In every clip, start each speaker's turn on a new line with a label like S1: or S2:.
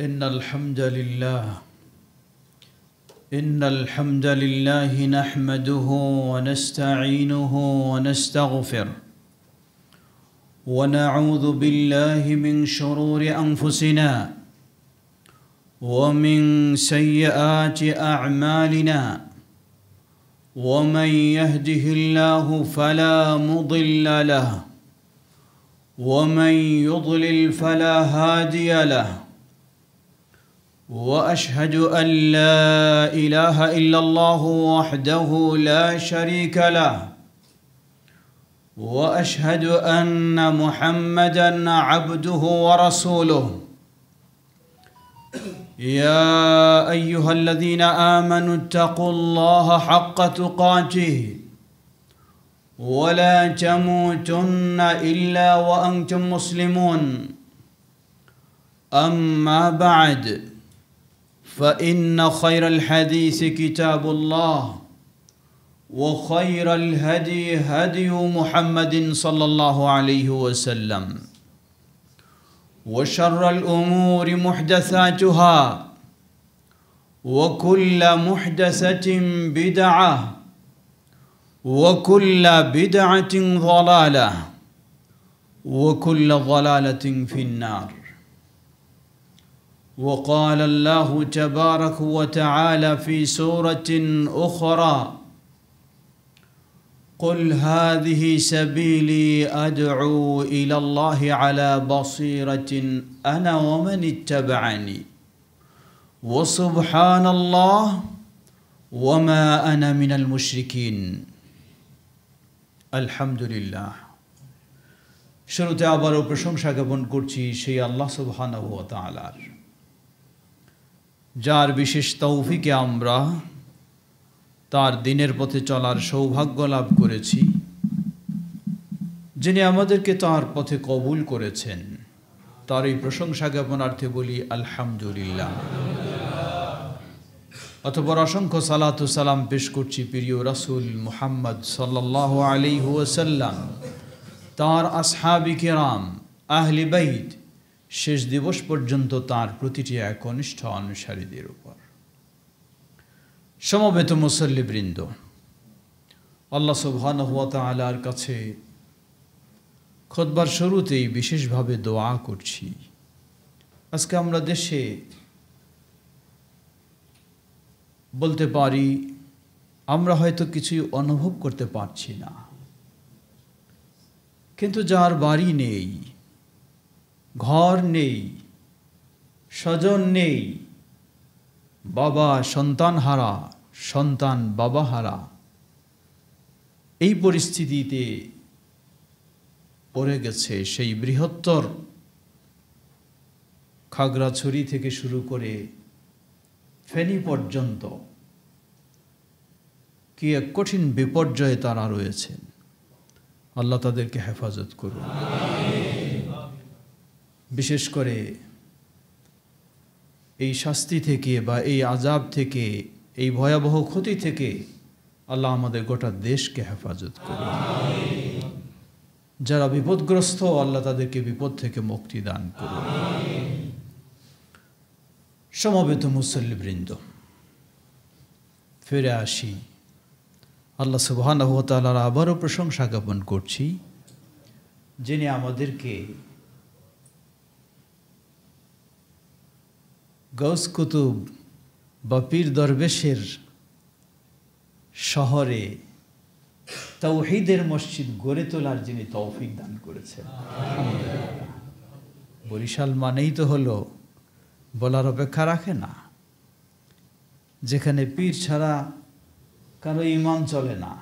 S1: إن الحمد لله نحمده ونستعينه ونستغفره ونعوذ بالله من شرور أنفسنا ومن سيئات أعمالنا ومن يهده الله فلا مضل له ومن يضلل فلا هادي له وأشهد أن لا إله إلا الله وحده لا شريك له وأشهد أن محمدًا عبده ورسوله يا أيها الذين آمنوا اتقوا الله حق تقاته ولا تموتن إلا وأنتم مسلمون أما بعد فإن خير الحديث كتاب الله وخير الهدي هدي محمد صلى الله عليه وسلم وشر الأمور محدثاتها وكل محدثة بدعة وكل بدعة ضلالة وكل ضلالة في النار وقال الله تبارك وتعالى في سورة أخرى قل هذه سبيلي أدعو إلى الله على بصيرة أنا ومن اتبعني وسبحان الله وما أنا من المشركين الحمد لله শুরুতে আবারও প্রশংসা জ্ঞাপন করছি সেই আল্লাহ সুবহানাহু ওয়া তাআলার, যার বিশেষ তৌফিকে আমরা তার দিনের পথে চলার সৌভাগ্য লাভ করেছি, যিনি আমাদেরকে তার পথে কবুল করেছেন। তার এই প্রশংসা জ্ঞাপনার্থে বলি আলহামদুলিল্লাহ। অতঃপর অসংখ্য সালাত ও সালাম পেশ করছি প্রিয় রাসূল মুহাম্মদ সাল্লাল্লাহু আলাইহি ওয়াসাল্লাম, তার আসহাবি কিরাম, আহলে বাইত, শেষ দিবস পর্যন্ত তার প্রতিটি একনিষ্ঠ অনুসারীদের উপর। সমবেত মুসল্লিবৃন্দ, আল্লাহ সুবহানাহু ওয়া তাআলার কাছে খুতবার শুরুতেই বিশেষভাবে দোয়া করছি। আজকে আমরা দেশে বলতে পারি আমরা হয়তো কিছুই অনুভব করতে পারছি না, কিন্তু যার বাড়ি নেই, ঘর নেই, স্বজন নেই, বাবা সন্তান হারা, সন্তান বাবা হারা, এই পরিস্থিতিতে পড়ে গেছে সেই বৃহত্তর খাগড়াছড়ি থেকে শুরু করে ফেনী পর্যন্ত, কি এক কঠিন বিপর্যয়ে তারা রয়েছেন। আল্লাহ তাদেরকে হেফাজত করুন। বিশেষ করে এই শাস্তি থেকে বা এই আযাব থেকে, এই ভয়াবহ ক্ষতি থেকে আল্লাহ আমাদের গোটা দেশকে হেফাজত করুন। যারা বিপদগ্রস্ত, আল্লাহ তাদেরকে বিপদ থেকে মুক্তি দান করুন। সমবেত মুসল্লিবৃন্দ, ফিরে আসি আল্লাহ সুবহানাহু ওয়া তাআলার আবারও প্রশংসা জ্ঞাপন করছি, যিনি আমাদেরকে গৌস কুতুব বা পীর দরবেশের শহরে তাওহীদের মসজিদ গড়ে তোলার যিনি তৌফিক দান করেছেন। বরিশাল মানেই তো হলো বলার অপেক্ষা রাখে না, যেখানে পীর ছাড়া কারো ইমান চলে না,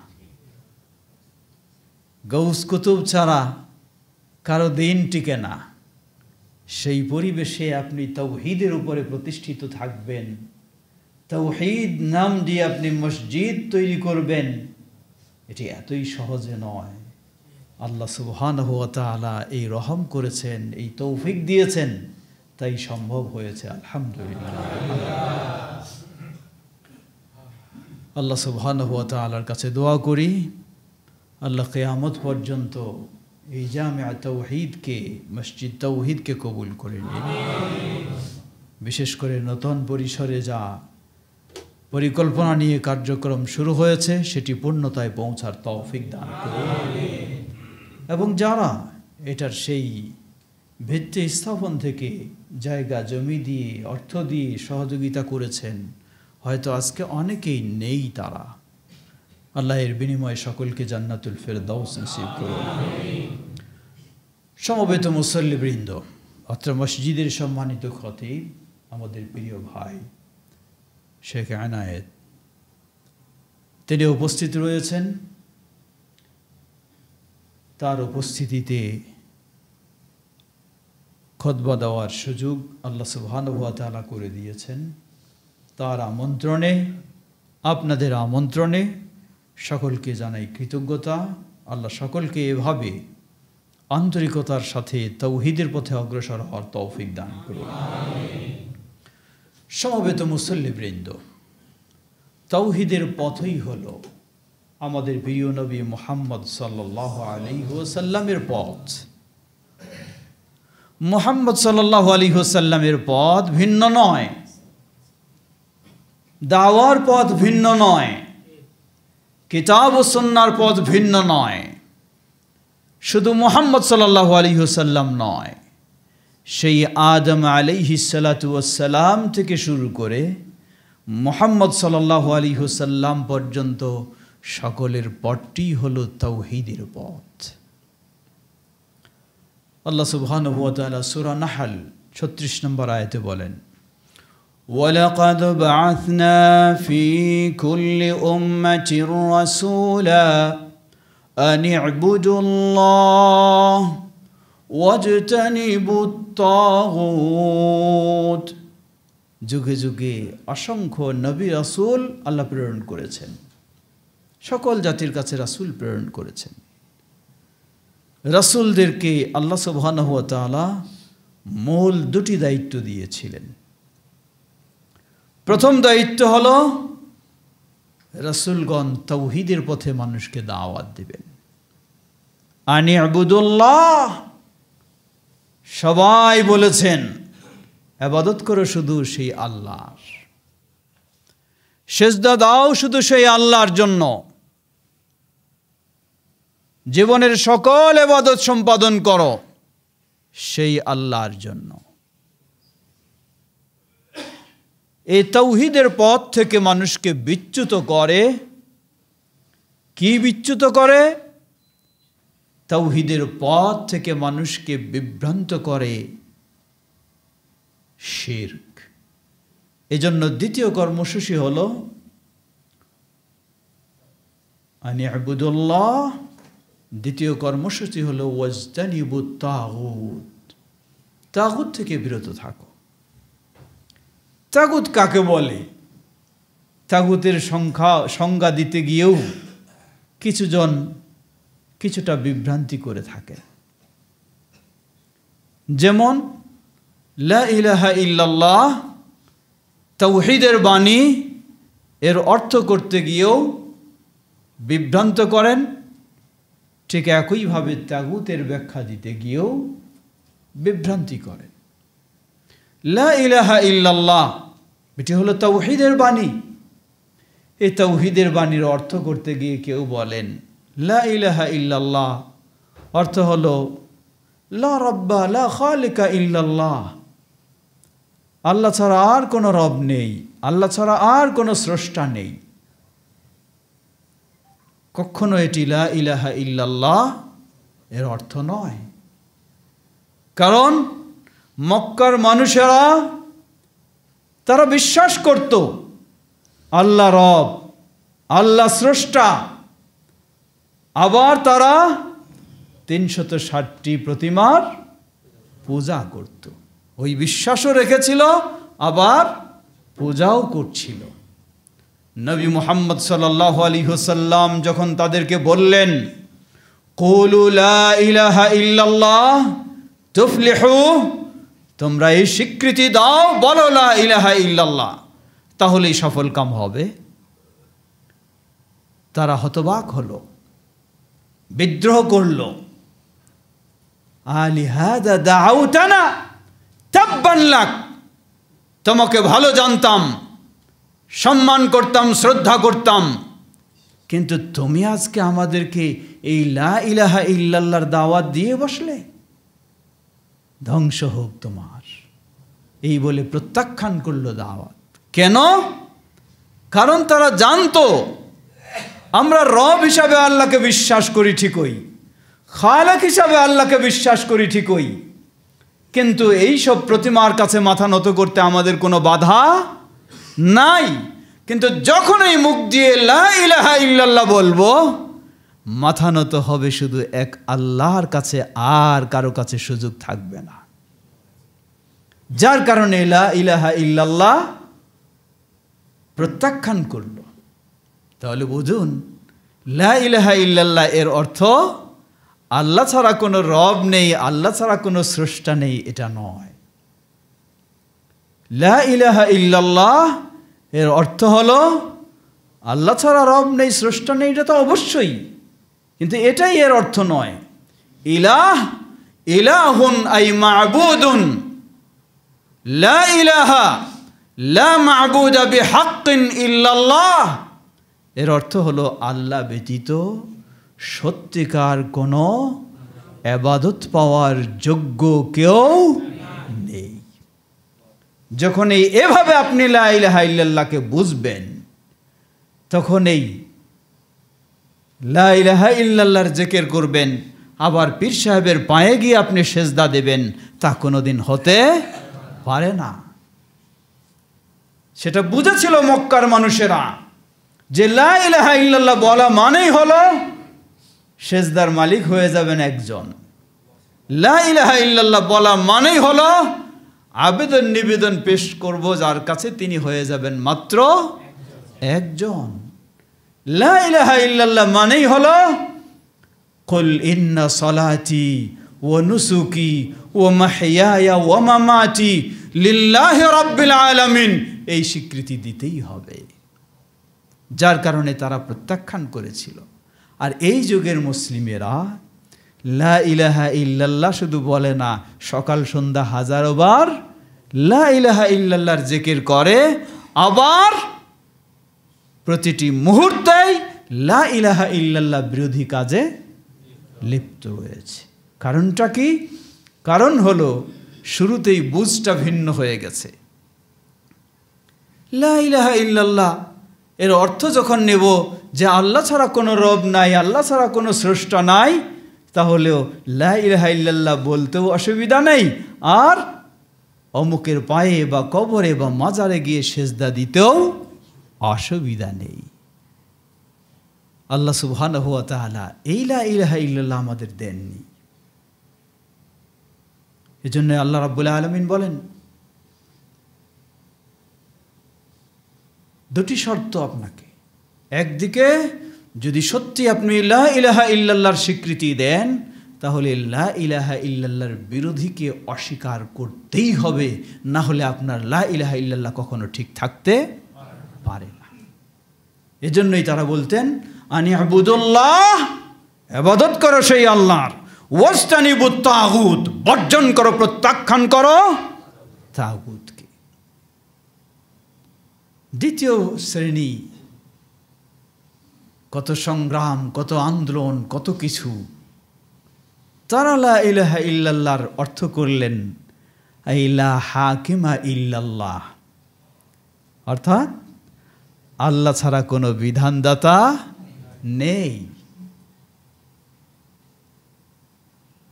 S1: গৌস কুতুব ছাড়া কারো দিন টিকে না। সেই পরিবেশে আপনি তাওহীদের উপরে প্রতিষ্ঠিত থাকবেন, তাওহীদ নাম দিয়ে আপনি মসজিদ তৈরি করবেন, এটি এতই সহজে নয়। আল্লাহ সুবহানাহু ওয়া তাআলা এই রহম করেছেন, এই তৌফিক দিয়েছেন, তাই সম্ভব হয়েছে। আলহামদুলিল্লাহ। আল্লাহ সুবহানাহু ওয়া তাআলার কাছে দোয়া করি, আল্লাহ কিয়ামত পর্যন্ত এই জামিয়া তাওহীদকে, মসজিদ তাওহীদকে কবুল করে নিন। বিশেষ করে নতুন পরিসরে যা পরিকল্পনা নিয়ে কার্যক্রম শুরু হয়েছে সেটি পূর্ণতায় পৌঁছার তৌফিক দান করুন। এবং যারা এটার সেই ভিত্তি স্থাপন থেকে জায়গা জমি দিয়ে অর্থ দিয়ে সহযোগিতা করেছেন, হয়তো আজকে অনেকেই নেই, তারা আল্লাহ এর বিনিময়ে সকলকে জান্নাতুল ফেরদাউস নসিব করুন। সমবেত মুসল্লিবৃন্দ, অত্র মসজিদের সম্মানিত খতিব আমাদের প্রিয় ভাই শেখ আনায়েত, তিনি উপস্থিত রয়েছেন। তার উপস্থিতিতে খুতবা দেওয়ার সুযোগ আল্লাহ সুবহানাহু ওয়া তাআলা করে দিয়েছেন। তার আমন্ত্রণে, আপনাদের আমন্ত্রণে সকলকে জানাই কৃতজ্ঞতা। আল্লাহ সকলকে এভাবে আন্তরিকতার সাথে তাওহীদের পথে অগ্রসর হওয়ার তৌফিক দান করুন। সমবেত মুসল্লিবৃন্দ, তাওহীদের পথই হলো আমাদের প্রিয় নবী মুহাম্মদ সাল্লাল্লাহু আলাইহি ওয়াসাল্লামের পথ। মুহাম্মদ সাল্লাল্লাহু আলাইহি ওয়াসাল্লামের পথ ভিন্ন নয়, দাওয়ার পথ ভিন্ন নয়, কিতাব ও সুন্নাহর পথ ভিন্ন নয়। শুধু মুহাম্মদ সাল্লাল্লাহু আলাইহি ওয়াসাল্লাম নয়, সেই আদম আলাইহিস সালাতু ওয়াস সালাম থেকে শুরু করে মুহাম্মদ সাল্লাল্লাহু আলাইহি ওয়াসাল্লাম পর্যন্ত সকলের পথটি হলো তাওহীদের পথ। আল্লাহ সুবহানাহু ওয়া তাআলা সূরা নাহল 36 নম্বর আয়াতে বলেন, ওয়ালাকাদ বা'আথনা ফি কুল্লি উম্মাতির রাসূলা আন ই'বুদুল্লাহ ওয়াজতানিবুত তাগুত। যুগে যুগে অসংখ্য নবী রাসূল আল্লাহ প্রেরণ করেছেন, সকল জাতির কাছে রাসূল প্রেরণ করেছেন। রাসূলদেরকে আল্লাহ সুবহানাহু ওয়া তাআলা মূল দুটি দায়িত্ব দিয়েছিলেন। প্রথম দায়িত্ব হলো রাসূলগণ তাওহীদের পথে মানুষকে দাওয়াত দিবেন। আনি ইবুদুল্লাহ, সবাই বলেছেন ইবাদত করো শুধু সেই আল্লাহর, সিজদা দাও শুধু সেই আল্লাহর জন্য, জীবনের সকল ইবাদত সম্পাদন করো সেই আল্লাহর জন্য। এই তাওহীদের পথ থেকে মানুষকে বিচ্যুত করে। কি বিচ্যুত করে? তাওহীদের পথ থেকে মানুষকে বিভ্রান্ত করে শিরক। এজন্য দ্বিতীয় কর্মসূচি হলো আনি ইবুদুল্লাহ, দ্বিতীয় কর্মসূচি হলো ওয়াজতানিবুত তাগুত, তাগুত থেকে বিরত থাকো। তাগুত কাকে বলে? তাগুতের সংজ্ঞা দিতে গিয়েও কিছুজন কিছুটা বিভ্রান্তি করে থাকে। যেমন লা ইলাহা ইল্লাল্লাহ, তাওহীদের বাণী, এর অর্থ করতে গিয়েও বিভ্রান্ত করেন। ঠিক একইভাবে তাগুতের ব্যাখ্যা দিতে গিয়েও বিভ্রান্তি করেন। লা ইলাহা ইল্লাল্লাহ এটি হলো তাওহীদের বাণী। এই তাওহীদের বাণীর অর্থ করতে গিয়ে কেউ বলেন লা ইলাহা ইল্লাল্লাহ অর্থ হলো লা রাব্বা লা খালিকা ইল্লাল্লাহ, আল্লাহ ছাড়া আর কোনো রব নেই, আল্লাহ ছাড়া আর কোনো স্রষ্টা নেই। কখনো এটি লা ইলাহা ইল্লাল্লাহ এর অর্থ নয়। কারণ মক্কার মানুষেরা তারা বিশ্বাস করত আল্লাহ রব, আল্লাহ স্রষ্টা। আবার তারা ৩৬০টি প্রতিমার পূজা করত। ওই বিশ্বাসও রেখেছিল, আবার পূজাও করছিল। নবী মুহাম্মদ সাল্লাল্লাহু আলাইহি ওয়াসাল্লাম যখন তাদেরকে বললেন কুলু লা ইলাহা ইল্লাল্লাহ তুফলিহু, তোমরা এই স্বীকৃতি দাও, বলো লা ইলাহা ইল্লাল্লাহ, তাহলেই সফল কাম হবে। তারা হতবাক হলো, বিদ্রোহ করল। আলিহাদা দাউতানা তাব্বান লাক, তোমাকে ভালো জানতাম, সম্মান করতাম, শ্রদ্ধা করতাম, কিন্তু তুমি আজকে আমাদেরকে এই লা ইলাহা ইল্লাল্লাহর দাওয়াত দিয়ে বসলে, ধ্বংস হোক তোমার। এই বলে প্রত্যাখ্যান করলো দাওয়াত। কেন? কারণ তারা জানতো আমরা রব হিসাবে আল্লাহকে বিশ্বাস করি ঠিকই, খালেক হিসাবে আল্লাহকে বিশ্বাস করি ঠিকই, কিন্তু এই সব প্রতিমার কাছে মাথা নত করতে আমাদের কোনো বাধা নাই। কিন্তু যখন এই মুখ দিয়ে লা ইলাহা ইল্লাল্লাহ বলবো, মাথা নত হবে শুধু এক আল্লাহর কাছে, আর কারো কাছে সুযোগ থাকবে না। যার কারণে লা ইলাহা ইল্লাল্লাহ প্রত্যাখ্যান করলো। তাহলে বুঝুন, লা ইলাহা ইল্লাল্লাহ এর অর্থ আল্লাহ ছাড়া কোনো রব নেই, আল্লাহ ছাড়া কোনো স্রষ্টা নেই, এটা নয়। লা ইলাহা ইল্লাল্লাহ এর অর্থ হলো আল্লাহ ছাড়া রব নেই, স্রষ্টা নেই, এটা তো অবশ্যই, কিন্তু এটাই এর অর্থ নয়। ইলাহ, ইলাহুন আই মা'বুদুন, লা ইলাহা লা মা'বুদা বিহাক্কিন ইল্লাল্লাহ এর অর্থ হলো আল্লাহ ব্যতীত সত্যিকার কোনো ইবাদত পাওয়ার যোগ্য কেউ নেই। যখন এভাবে আপনি লা ইলাহা ইল্লাল্লাহকে বুঝবেন, তখন এই লা ইলাহা ইল্লাল্লাহর জিকির করবেন, আবার পীর সাহেবের পায়ে গিয়ে আপনি সেজদা দেবেন, তা কোনোদিন হতে পারে না। সেটা বুঝেছিল মক্কার মানুষেরা যে লা ইলাহা ইল্লাল্লাহ বলা মানেই হলো সেজদার মালিক হয়ে যাবেন একজন। লা ইলাহা ইল্লাল্লাহ বলা মানেই হলো আবেদন নিবেদন পেশ করব যার কাছে, তিনি হয়ে যাবেন মাত্র একজন। লা ইলাহা ইল্লাল্লাহ মানেই হলো কুল ইন্না সলাতি ওয়া নুসুকি ওয়া মাহইয়ায়া ওয়া মামাতি লিল্লাহি রাব্বিল আলামিন, এই স্বীকৃতি দিতেই হবে। যার কারণে তারা প্রত্যাখ্যান করেছিল। আর এই যুগের মুসলিমেরা লা ইলাহা ইল্লাল্লাহ শুধু বলে না, সকাল সন্ধ্যা হাজারো বার লা ইলাহা ইল্লাল্লাহর জিকির করে, আবার প্রতিটি মুহূর্তেই লা ইলাহা ইল্লাল্লাহ বিরোধী কাজে লিপ্ত রয়েছে। কারণটা কি? কারণ হলো শুরুতেই বুঝটা ভিন্ন হয়ে গেছে। লা ইলাহা ইল্লাল্লাহ এর অর্থ যখন নেব যে আল্লাহ ছাড়া কোনো রব নাই, আল্লাহ ছাড়া কোনো স্রষ্টা নাই, তাহলেও লা ইলাহা ইল্লাল্লাহ বলতেও অসুবিধা নেই, আর অমুকের পায়ে বা কবরে বা মাজারে গিয়ে সেজদা দিতেও অসুবিধা নেই। আল্লাহ সুবহানাহু ওয়া তাআলা এই লা ইলাহা ইল্লাল্লাহ আমাদের দেননি। এজন্য আল্লাহ রাব্বুল আলামিন বলেন, দুটি শর্ত আপনাকে। একদিকে যদি সত্যি আপনি লা ইলাহা ইল্লাল্লাহর স্বীকৃতি দেন, তাহলে লা ইলাহা ইল্লাল্লাহর বিরোধীকে অস্বীকার করতেই হবে, না হলে আপনার লা ইলাহা ইল্লাল্লাহ কখনো ঠিক থাকতে পারে না। এজন্যই তারা বলতেন আনি আবুদুল্লাহ, ইবাদত করো সেই আল্লাহর, ওয়াজতানিবুত তাগুত, বর্জন করো, প্রত্যাখ্যান করো তাগুতকে। দ্বিতীয় শ্রেণী, কত সংগ্রাম, কত আন্দোলন, কত কিছু, তারা লা ইলাহা ইল্লাল্লাহর অর্থ করলেন লা হাকিমা ইল্লাল্লাহ, অর্থাৎ আল্লাহ ছাড়া কোনো বিধানদাতা নেই।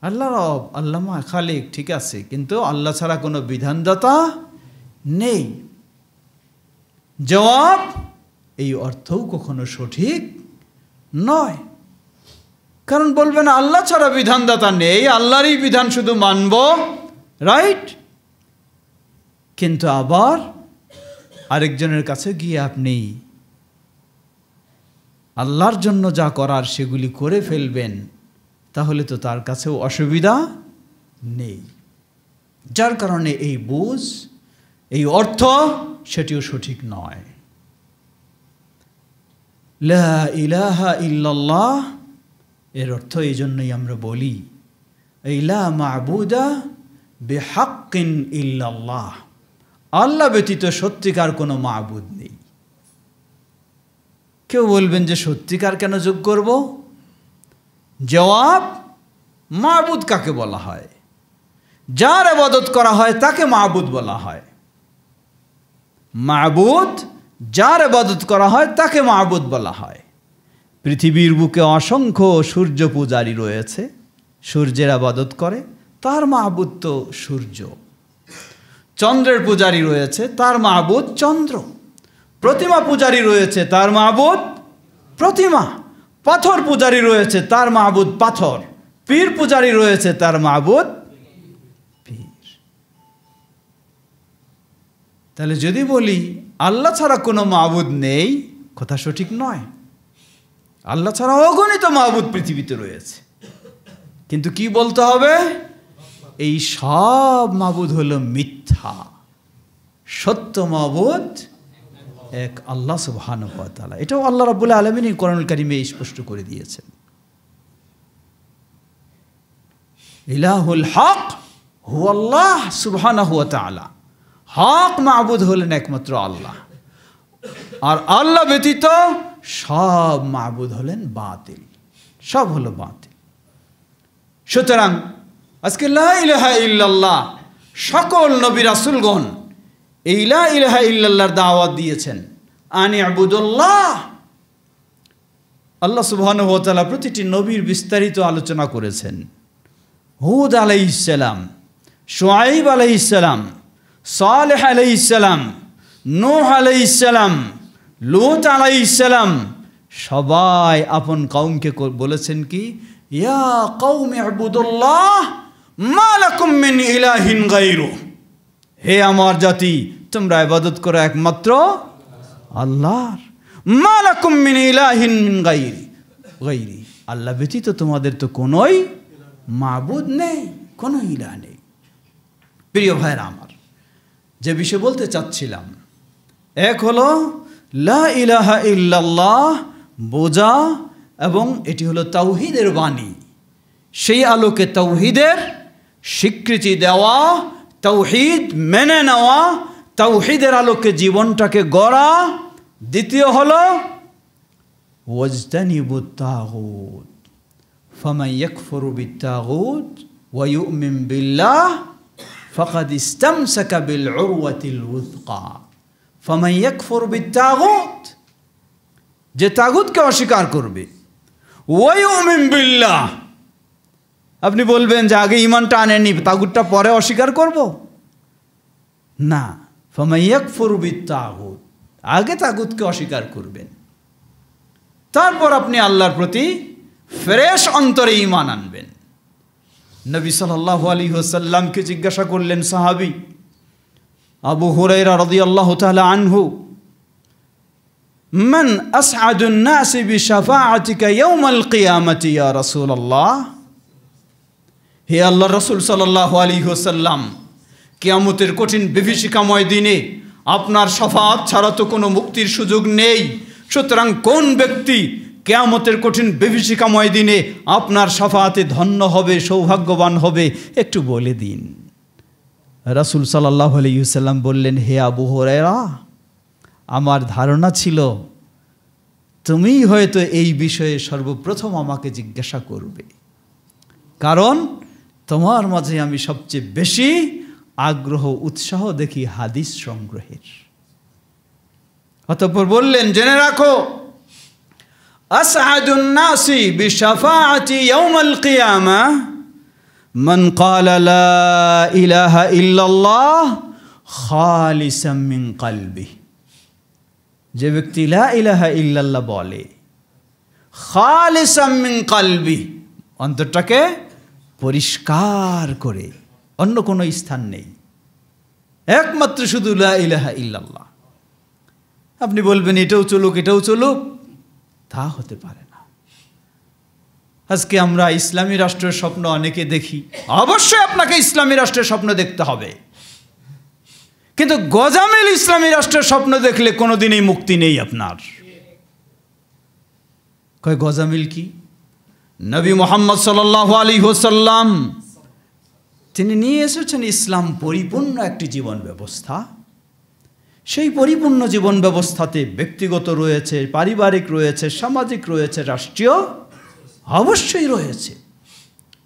S1: আল্লাহ রব, আল্লাহ খালিক, ঠিক আছে, কিন্তু আল্লাহ ছাড়া কোনো বিধানদাতা নেই। জবাব, এই অর্থও কখনো সঠিক নয়। কারণ বলবেন আল্লাহ ছাড়া বিধানদাতা নেই, আল্লাহরই বিধান শুধু মানব, রাইট? কিন্তু আবার আরেকজনের কাছে গিয়ে আপনি আল্লাহর জন্য যা করার সেগুলি করে ফেলবেন, তাহলে তো তার কাছেও অসুবিধা নেই। যার কারণে এই বুঝ, এই অর্থ, সেটিও সঠিক নয়। লা ইলাহা ইল্লাল্লাহ এর অর্থ এই জন্যই আমরা বলি লা মা'বুদা বিহাক্কিন ইল্লাল্লাহ, আল্লাহ ব্যতীত সত্যিকার কোনো মাবুদ নেই। কেউ বলবেন যে সত্যিকার কেন যোগ করব? জবাব, মাবুদ কাকে বলা হয়? যার ইবাদত করা হয় তাকে মাবুদ বলা হয়। মাবুদ, যার ইবাদত করা হয় তাকে মাবুদ বলা হয়। পৃথিবীর বুকে অসংখ্য সূর্য পূজারী রয়েছে, সূর্যের ইবাদত করে, তার মাবুদ তো সূর্য। চন্দ্রের পূজারী রয়েছে, তার মাবুদ চন্দ্র। প্রতিমা পূজারী রয়েছে, তার মাবুদ প্রতিমা। পাথর পূজারী রয়েছে, তার মাবুদ পাথর। পীর পূজারী রয়েছে, তার মাবুদ পীর। তাহলে যদি বলি আল্লাহ ছাড়া কোনো মাবুদ নেই, কথা সঠিক নয়। আল্লাহ ছাড়া অগণিত মাবুদ পৃথিবীতে রয়েছে, কিন্তু কি বলতে হবে? এই সব মাবুদ হলো মিথ্যা। সত্য মাবুদ এক আল্লাহ সুবহানাহু ওয়া তাআলা। এটাও আল্লাহ রাব্বুল আলামিন কোরআনুল কারীমে স্পষ্ট করে দিয়েছেন। ইলাহুল হক হুয়াল্লাহ সুবহানাহু ওয়া তাআলা। হক মাবুদ হলেন একমাত্র আল্লাহ, আর আল্লাহ ব্যতীত সব মাবুদ হলেন বাতিল, সব হলো বাতিল। সুতরাং আজকে লা ইলাহা ইল্লাল্লাহ সকল নবী রাসূলগণ এই লা ইলাহা ইল্লাল্লাহর দাওয়াত দিয়েছেন। আনি আবুদুল্লাহ। আল্লাহ সুবহানাহু ওয়া তাআলা প্রতিটি নবীর বিস্তারিত আলোচনা করেছেন। হুদ আলাইহিস সালাম, শুআইব আলাইহিস সালাম, সালেহ আলাইহিস সালাম, নূহ আলাইহিস সালাম, লূত আলাইহিস সালাম, সবাই আপন কওমকে বলেছেন কি, ইয়া কওমি ইবুদুল্লাহ মা লাকুম মিন ইলাহিন গায়রু। হে আমার জাতি, তোমরা ইবাদত করো একমাত্র আল্লাহর। মা লাকুম মিন ইলাহিন মিন গায়রি। আল্লাহ ব্যতীত তোমাদের তো কোনোই মাবুদ নেই, কোনো ইলাহ নেই। প্রিয় ভাইরা আমার, যে বিষয় বলতে চাচ্ছিলাম, এক হলো লা ইলাহা ইল্লাল্লাহ বোঝা, এবং এটি হলো তাওহীদের বাণী। সেই আলোকে তাওহীদের স্বীকৃতি দেওয়া, তাওহীদ মেনে নেওয়া, তাওহীদের আলোকে জীবনটাকে গড়া। দ্বিতীয় হলো ওয়াজতানিবুত তাগুত ফামান ইয়াকফুরু বিত-তাগুত ওয়া ইউমিন বিল্লাহ ফাকাদ ইসতামসাকা বিল উরওয়াতিল উযকা। ফামান ইয়াকফুর বিত-তাগুত, যে তাগুতকে অস্বীকার করবে, ওয়া ইউমিন বিল্লাহ। আপনি বলবেন যে আগে ঈমানটা আনেনি, তাগুতটা পরে অস্বীকার করব? না, ফামান ইয়াকফুর বিত-তাগুত, আগে তাগুতকে অস্বীকার করবেন, তারপর আপনি আল্লাহর প্রতি ফ্রেশ অন্তরে ঈমান আনবেন। নবী সাল্লাল্লাহু আলাইহি ওয়াসাল্লামকে জিজ্ঞাসা করলেন সাহাবী আবু হুরায়রা রাদিয়াল্লাহু তাআলা আনহু, মান আসআদুন নাসি বিশাফাআতিকা ইয়াউমাল কিয়ামাতি ইয়া রাসূলুল্লাহ। হে আল্লাহর রাসূল সাল্লাল্লাহু আলাইহি ওয়াসাল্লাম, কিয়ামতের কঠিন বিভীষিকাময় দিনে আপনার শাফাআত ছাড়া তো কোনো মুক্তির সুযোগ নেই। সুতরাং কোন ব্যক্তি কিয়ামতের কঠিন বিভীষিকাময় দিনে আপনার শাফাআতে ধন্য হবে, সৌভাগ্যবান হবে, একটু বলে দিন। রাসূল সাল্লাল্লাহু আলাইহি ওয়াসাল্লাম বললেন, হে আবু হুরায়রা, আমার ধারণা ছিল তুমিই হয়তো এই বিষয়ে সর্বপ্রথম আমাকে জিজ্ঞাসা করবে, কারণ তোমার মাঝে আমি সবচেয়ে বেশি আগ্রহ উৎসাহ দেখি হাদিস সংগ্রহের। অতঃপর বললেন, জেনে রাখো, আসআদুন নাসি বিশাফাআতি ইয়াউমাল কিয়ামাহ মান ক্বালা লা ইলাহা ইল্লাল্লাহ খালিসাম মিন কলবিহি। যে ব্যক্তি লা ইলাহা ইল্লাল্লাহ বলে খালিসাম মিন কলবিহি, অন্তরটাকে পরিষ্কার করে, অন্য কোনো স্থান নেই, একমাত্র শুধু লা ইলাহা ইল্লাল্লাহ। আপনি বলবেন এটাও চলুক, এটাও চলুক, তা হতে পারে না। আজকে আমরা ইসলামী রাষ্ট্রের স্বপ্ন অনেকে দেখি, অবশ্যই আপনাকে ইসলামী রাষ্ট্রের স্বপ্ন দেখতে হবে, কিন্তু গজামিল ইসলামী রাষ্ট্রের স্বপ্ন দেখলে কোনোদিনই মুক্তি নেই আপনার। কয় গজামিল কি? নবী মুহাম্মদ সাল্লাল্লাহু আলাইহি ওয়াসাল্লাম তিনি নিয়ে এসেছেন ইসলাম পরিপূর্ণ একটি জীবন ব্যবস্থা, সেই পরিপূর্ণ জীবন ব্যবস্থাতে ব্যক্তিগত রয়েছে, পারিবারিক রয়েছে, সামাজিক রয়েছে, রাষ্ট্রীয় অবশ্যই রয়েছে।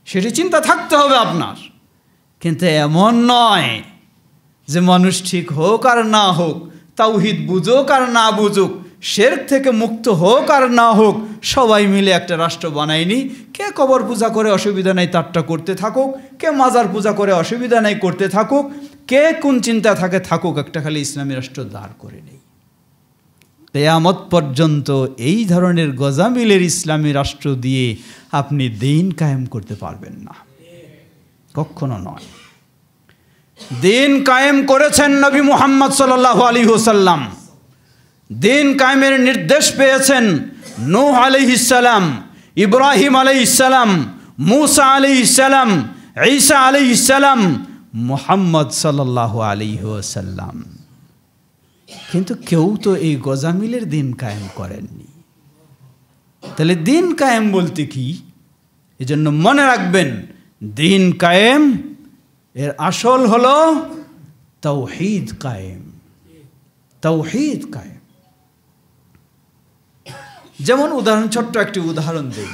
S1: সেটি চিন্তা থাকতে হবে আপনার। কিন্তু এমন নয় যে মানুষ ঠিক হোক আর না হোক, তাওহীদ বুঝুক আর না বুঝুক, শিরক থেকে মুক্ত হোক আর না হোক, সবাই মিলে একটা রাষ্ট্র বানায়নি। কে কবর পূজা করে অসুবিধা নেই তারটা করতে থাকুক, কে মাজার পূজা করে অসুবিধা নেই করতে থাকুক, কে কোন চিন্তা থাকে থাকুক, একটা খালি ইসলামী রাষ্ট্র দাঁড় করে নেই। কিয়ামত পর্যন্ত এই ধরনের গজামিলের ইসলামী রাষ্ট্র দিয়ে আপনি দিন কায়েম করতে পারবেন না, কখনো নয়। দিন কায়েম করেছেন নবী মুহাম্মদ সাল্লাল্লাহু আলাইহি ওয়াসাল্লাম। দিন কায়েমের নির্দেশ পেয়েছেন নূহ আলাইহিস সালাম, ইব্রাহিম আলাইহিস সালাম, মূসা আলাইহিস সালাম, ঈসা আলাইহিস সালাম, মুহাম্মদ সাল্লাল্লাহু আলাইহি ওয়াসাল্লাম। কিন্তু কেউ তো এই গজামিলের দিন কায়েম করেননি। তাহলে দিন কায়েম বলতে কি? এজন্য মনে রাখবেন, দিন কায়েম এর আসল হলো তাওহীদ কায়েম। তাওহীদ কায়েম। যেমন উদাহরণ, ছোট্ট একটি উদাহরণ দেই।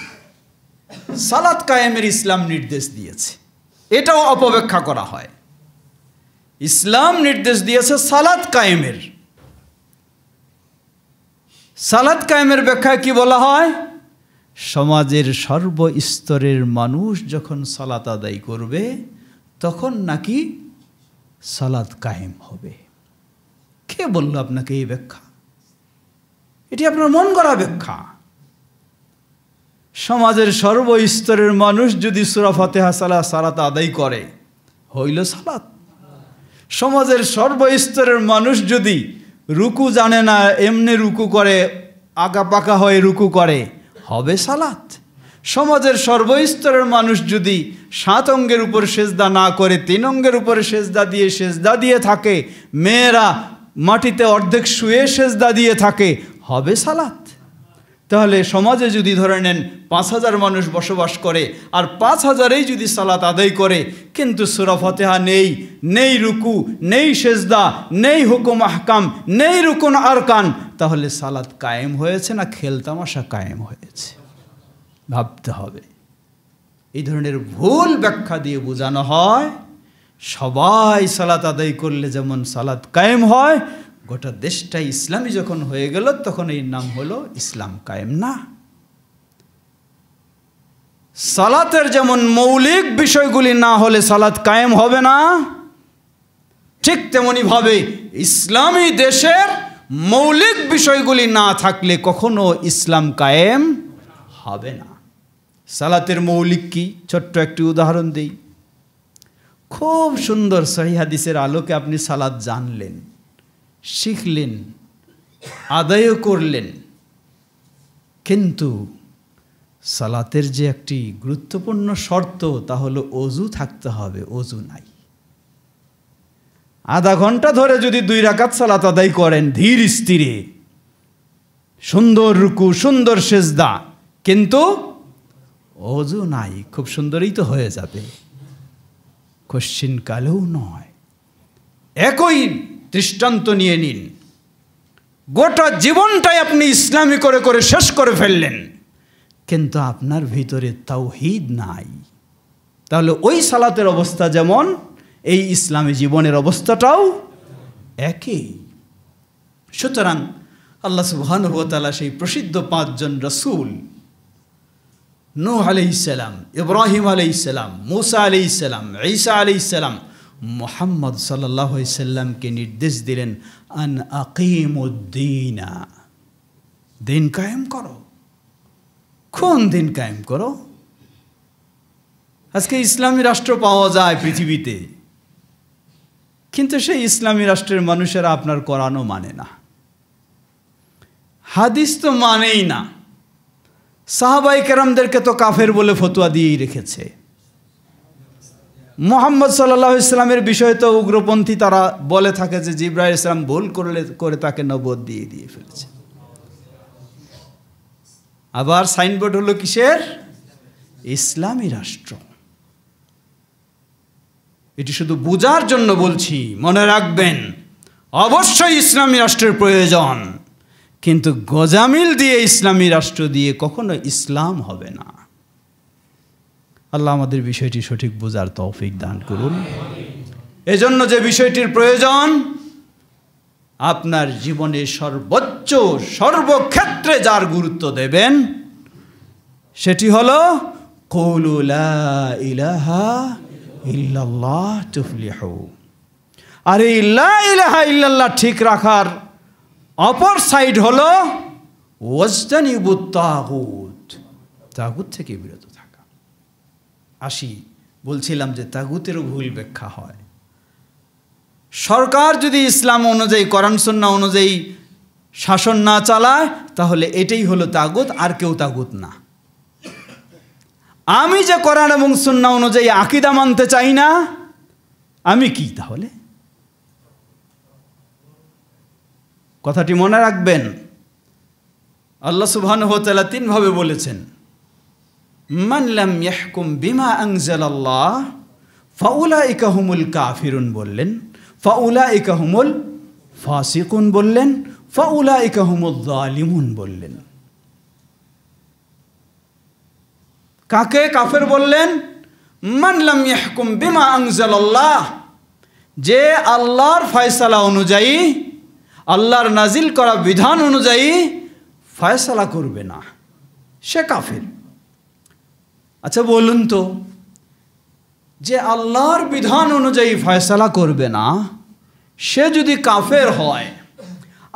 S1: সালাত কায়েমের ইসলাম নির্দেশ দিয়েছে, এটাও অপব্যাখ্যা করা হয়। ইসলাম নির্দেশ দিয়েছে সালাত কায়েমের। সালাত কায়েমের ব্যাখ্যায় কি বলা হয়? সমাজের সর্বস্তরের মানুষ যখন সালাত আদায় করবে তখন নাকি সালাত কায়েম হবে। কে বলল আপনাকে এই ব্যাখ্যা? এটি আপনার মন গড়া ব্যাখ্যা। সমাজের সর্বস্তরের মানুষ যদি সূরা ফাতিহা সালাত আদায় করে, হইল সালাত। সমাজের সর্বস্তরের মানুষ যদি রুকু জানে না, এমনি রুকু করে, আঁকা পাকা হয়ে রুকু করে, হবে সালাত। সমাজের সর্বস্তরের মানুষ যদি 7 অঙ্গের উপর সেজদা না করে 3 অঙ্গের উপরে সেজদা দিয়ে থাকে, মেয়েরা মাটিতে অর্ধেক শুয়ে সেজদা দিয়ে থাকে, হবে সালাত। তাহলে সমাজে যদি ধরে নেন 5000 মানুষ বসবাস করে, আর 5000এই যদি সালাত আদায় করে, কিন্তু সূরা ফাতিহা নেই, নেই রুকু, নেই সেজদা, নেই হুকুম আহকাম, নেই রুকুন আরকান, তাহলে সালাত কায়েম হয়েছে না খেলতামাশা কায়েম হয়েছে? ভাবতে হবে। এই ধরনের ভুল ব্যাখ্যা দিয়ে বোঝানো হয় সবাই সালাত আদায় করলে যেমন সালাত কায়েম হয়, গোটা দেশটাই ইসলামী যখন হয়ে গেল তখন এই নাম হলো ইসলাম কায়েম। না, সালাতের যেমন মৌলিক বিষয়গুলি না হলে সালাত কায়েম হবে না, ঠিক তেমনি ভাবে ইসলামী দেশের মৌলিক বিষয়গুলি না থাকলে কখনো ইসলাম কায়েম হবে না। সালাতের মৌলিক কি? ছোট্ট একটি উদাহরণ দেই। খুব সুন্দর সহিহ হাদিসের আলোকে আপনি সালাত জানলেন, শিখলেন, আদায়ও করলেন, কিন্তু সালাতের যে একটি গুরুত্বপূর্ণ শর্ত তা হলো অজু থাকতে হবে। অজু নাই। আধা ঘন্টা ধরে যদি 2 রাকাত সালাত আদায় করেন ধীর স্থিরে, সুন্দর রুকু, সুন্দর সেজদা, কিন্তু অজু নাই, খুব সুন্দরই তো হয়ে যাবে, কোশ্চিন কালেও নয়। একই দৃষ্টান্ত নিয়ে নিন, গোটা জীবনটাই আপনি ইসলামী করে করে শেষ করে ফেললেন, কিন্তু আপনার ভিতরে তাওহীদ নাই। তাহলে ওই সালাতের অবস্থা যেমন, এই ইসলামী জীবনের অবস্থাটাও একই। সুতরাং আল্লাহ সুবহানাহু ওয়া তাআলা সেই প্রসিদ্ধ 5 জন রাসূল, নূহ আলাইহিস সালাম, ইব্রাহিম আলাইহিস সালাম, মূসা আলাইহিস সালাম, ঈসা আলাইহিস সালাম, মুহাম্মদ সাল্লাল্লাহু আলাইহি সাল্লামকে নির্দেশ দিলেন, আন আকিমুদ্দিন, দিন কায়েম করো। কোন দিন কায়েম করো? আজকে ইসলামী রাষ্ট্র পাওয়া যায় পৃথিবীতে, কিন্তু সেই ইসলামী রাষ্ট্রের মানুষেরা আপনার কোরআনও মানে না, হাদিস তো মানেই না, সাহাবায়ে কেরামদেরকে তো কাফের বলে ফতোয়া দিয়েই রেখেছে। মুহাম্মদ সাল্লাল্লাহু আলাইহি সাল্লামের বিষয়ে তো উগ্রপন্থী তারা বলে থাকে যে জিবরাইল আলাইহিস সালাম ভুল করে তাকে নবুয়ত দিয়ে ফেলেছে। আবার সাইনবোর্ড হলো কিসের? ইসলামী রাষ্ট্র। এটি শুধু বোঝার জন্য বলছি, মনে রাখবেন অবশ্যই ইসলামী রাষ্ট্রের প্রয়োজন, কিন্তু গজামিল দিয়ে ইসলামী রাষ্ট্র দিয়ে কখনো ইসলাম হবে না। আল্লাহ আমাদের বিষয়টি সঠিক বোঝার তৌফিক দান করুন। এজন্য যে বিষয়টির প্রয়োজন, আপনার জীবনে সর্বোচ্চ সর্বক্ষেত্রে যার গুরুত্ব দেবেন সেটি হলো কওলু লা ইলাহা ইল্লাল্লাহ তুফলিহু। আর এই লা ইলাহা ইল্লাল্লাহ ঠিক রাখার অপর সাইড হলো ওয়াজতানিবুত তাগুত, তাগুত থেকে বিরত থাকা। বলছিলাম যে তাগুতেরও ভুল ব্যাখ্যা হয়। সরকার যদি ইসলাম অনুযায়ী, কোরআন সুন্নাহ অনুযায়ী শাসন না চালায়, তাহলে এটাই হলো তাগুত, আর কেউ তাগুত না। আমি যে কোরআন এবং সুন্নাহ অনুযায়ী আকীদা মানতে চাই না, আমি কি তাহলে? কথাটি মনে রাখবেন। আল্লাহ সুবহানাহু ওয়া তাআলা তিনভাবে বলেছেন, মান লাম ইয়াহকুম বিমা আনজালাল্লাহ ফাউলাইকা হুমুল কাফিরুন বললেন, ফাউলাইকা হুমুল ফাসিকুন বললেন, ফাউলাইকা হুমুল যালিমুন বললেন। কাকে কাফের বললেন? মান লাম ইয়াহকুম বিমা আনজালাল্লাহ, যে আল্লাহর ফয়সালা অনুযায়ী, আল্লাহর নাজিল করা বিধান অনুযায়ী ফয়সালা করবে না, সে কাফের। আচ্ছা বলুন তো, যে আল্লাহর বিধান অনুযায়ী ফয়সালা করবে না সে যদি কাফের হয়,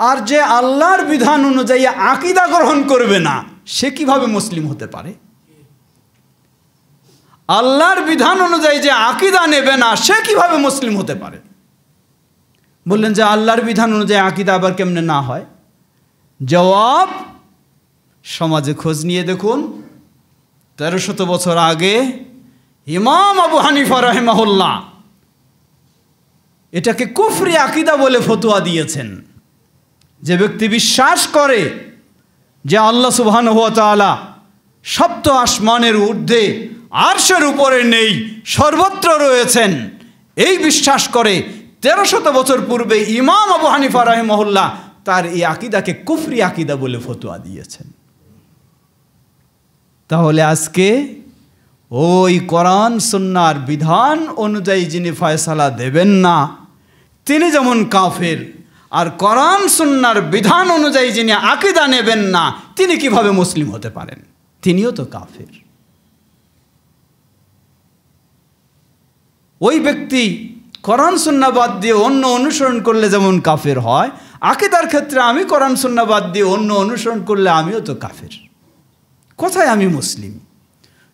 S1: আর যে আল্লাহর বিধান অনুযায়ী আকীদা গ্রহণ করবে না সে কিভাবে মুসলিম হতে পারে? আল্লাহর বিধান অনুযায়ী যে আকীদা নেবে না সে কিভাবে মুসলিম হতে পারে? বললেন যে আল্লাহর বিধান অনুযায়ী আকীদা আবার কেমনে না হয়? জবাব, সমাজে খোঁজ নিয়ে দেখুন, 1300 বছর আগে ইমাম আবু হানিফা রাহিমাহুল্লাহ এটাকে কুফরি আকীদা বলে ফতোয়া দিয়েছেন। যে ব্যক্তি বিশ্বাস করে যে আল্লাহ সুবহানাহু ওয়া তাআলা সপ্ত আসমানের ঊর্ধ্বে, আরশের উপরে নেই, সর্বত্র রয়েছেন, এই বিশ্বাস করে 1300 বছর পূর্বে ইমাম আবু হানিফা রাহিমাহুল্লাহ তার এই আকীদাকে কুফরি আকীদা বলে ফতোয়া দিয়েছেন। তাহলে আজকে ওই কোরআন সুন্নাহর বিধান অনুযায়ী যিনি ফয়সালা দেবেন না তিনি যেমন কাফের, আর কোরআন সুন্নাহর বিধান অনুযায়ী যিনি আকীদা নেবেন না তিনি কিভাবে মুসলিম হতে পারেন? তিনিও তো কাফের। ওই ব্যক্তি কোরআন সুন্নাহ বাদ দিয়ে অন্য অনুসরণ করলে যেমন কাফের হয়, আকীদার ক্ষেত্রে আমি কোরআন সুন্নাহ বাদ দিয়ে অন্য অনুসরণ করলে আমিও তো কাফের। কোথায় আমি মুসলিম?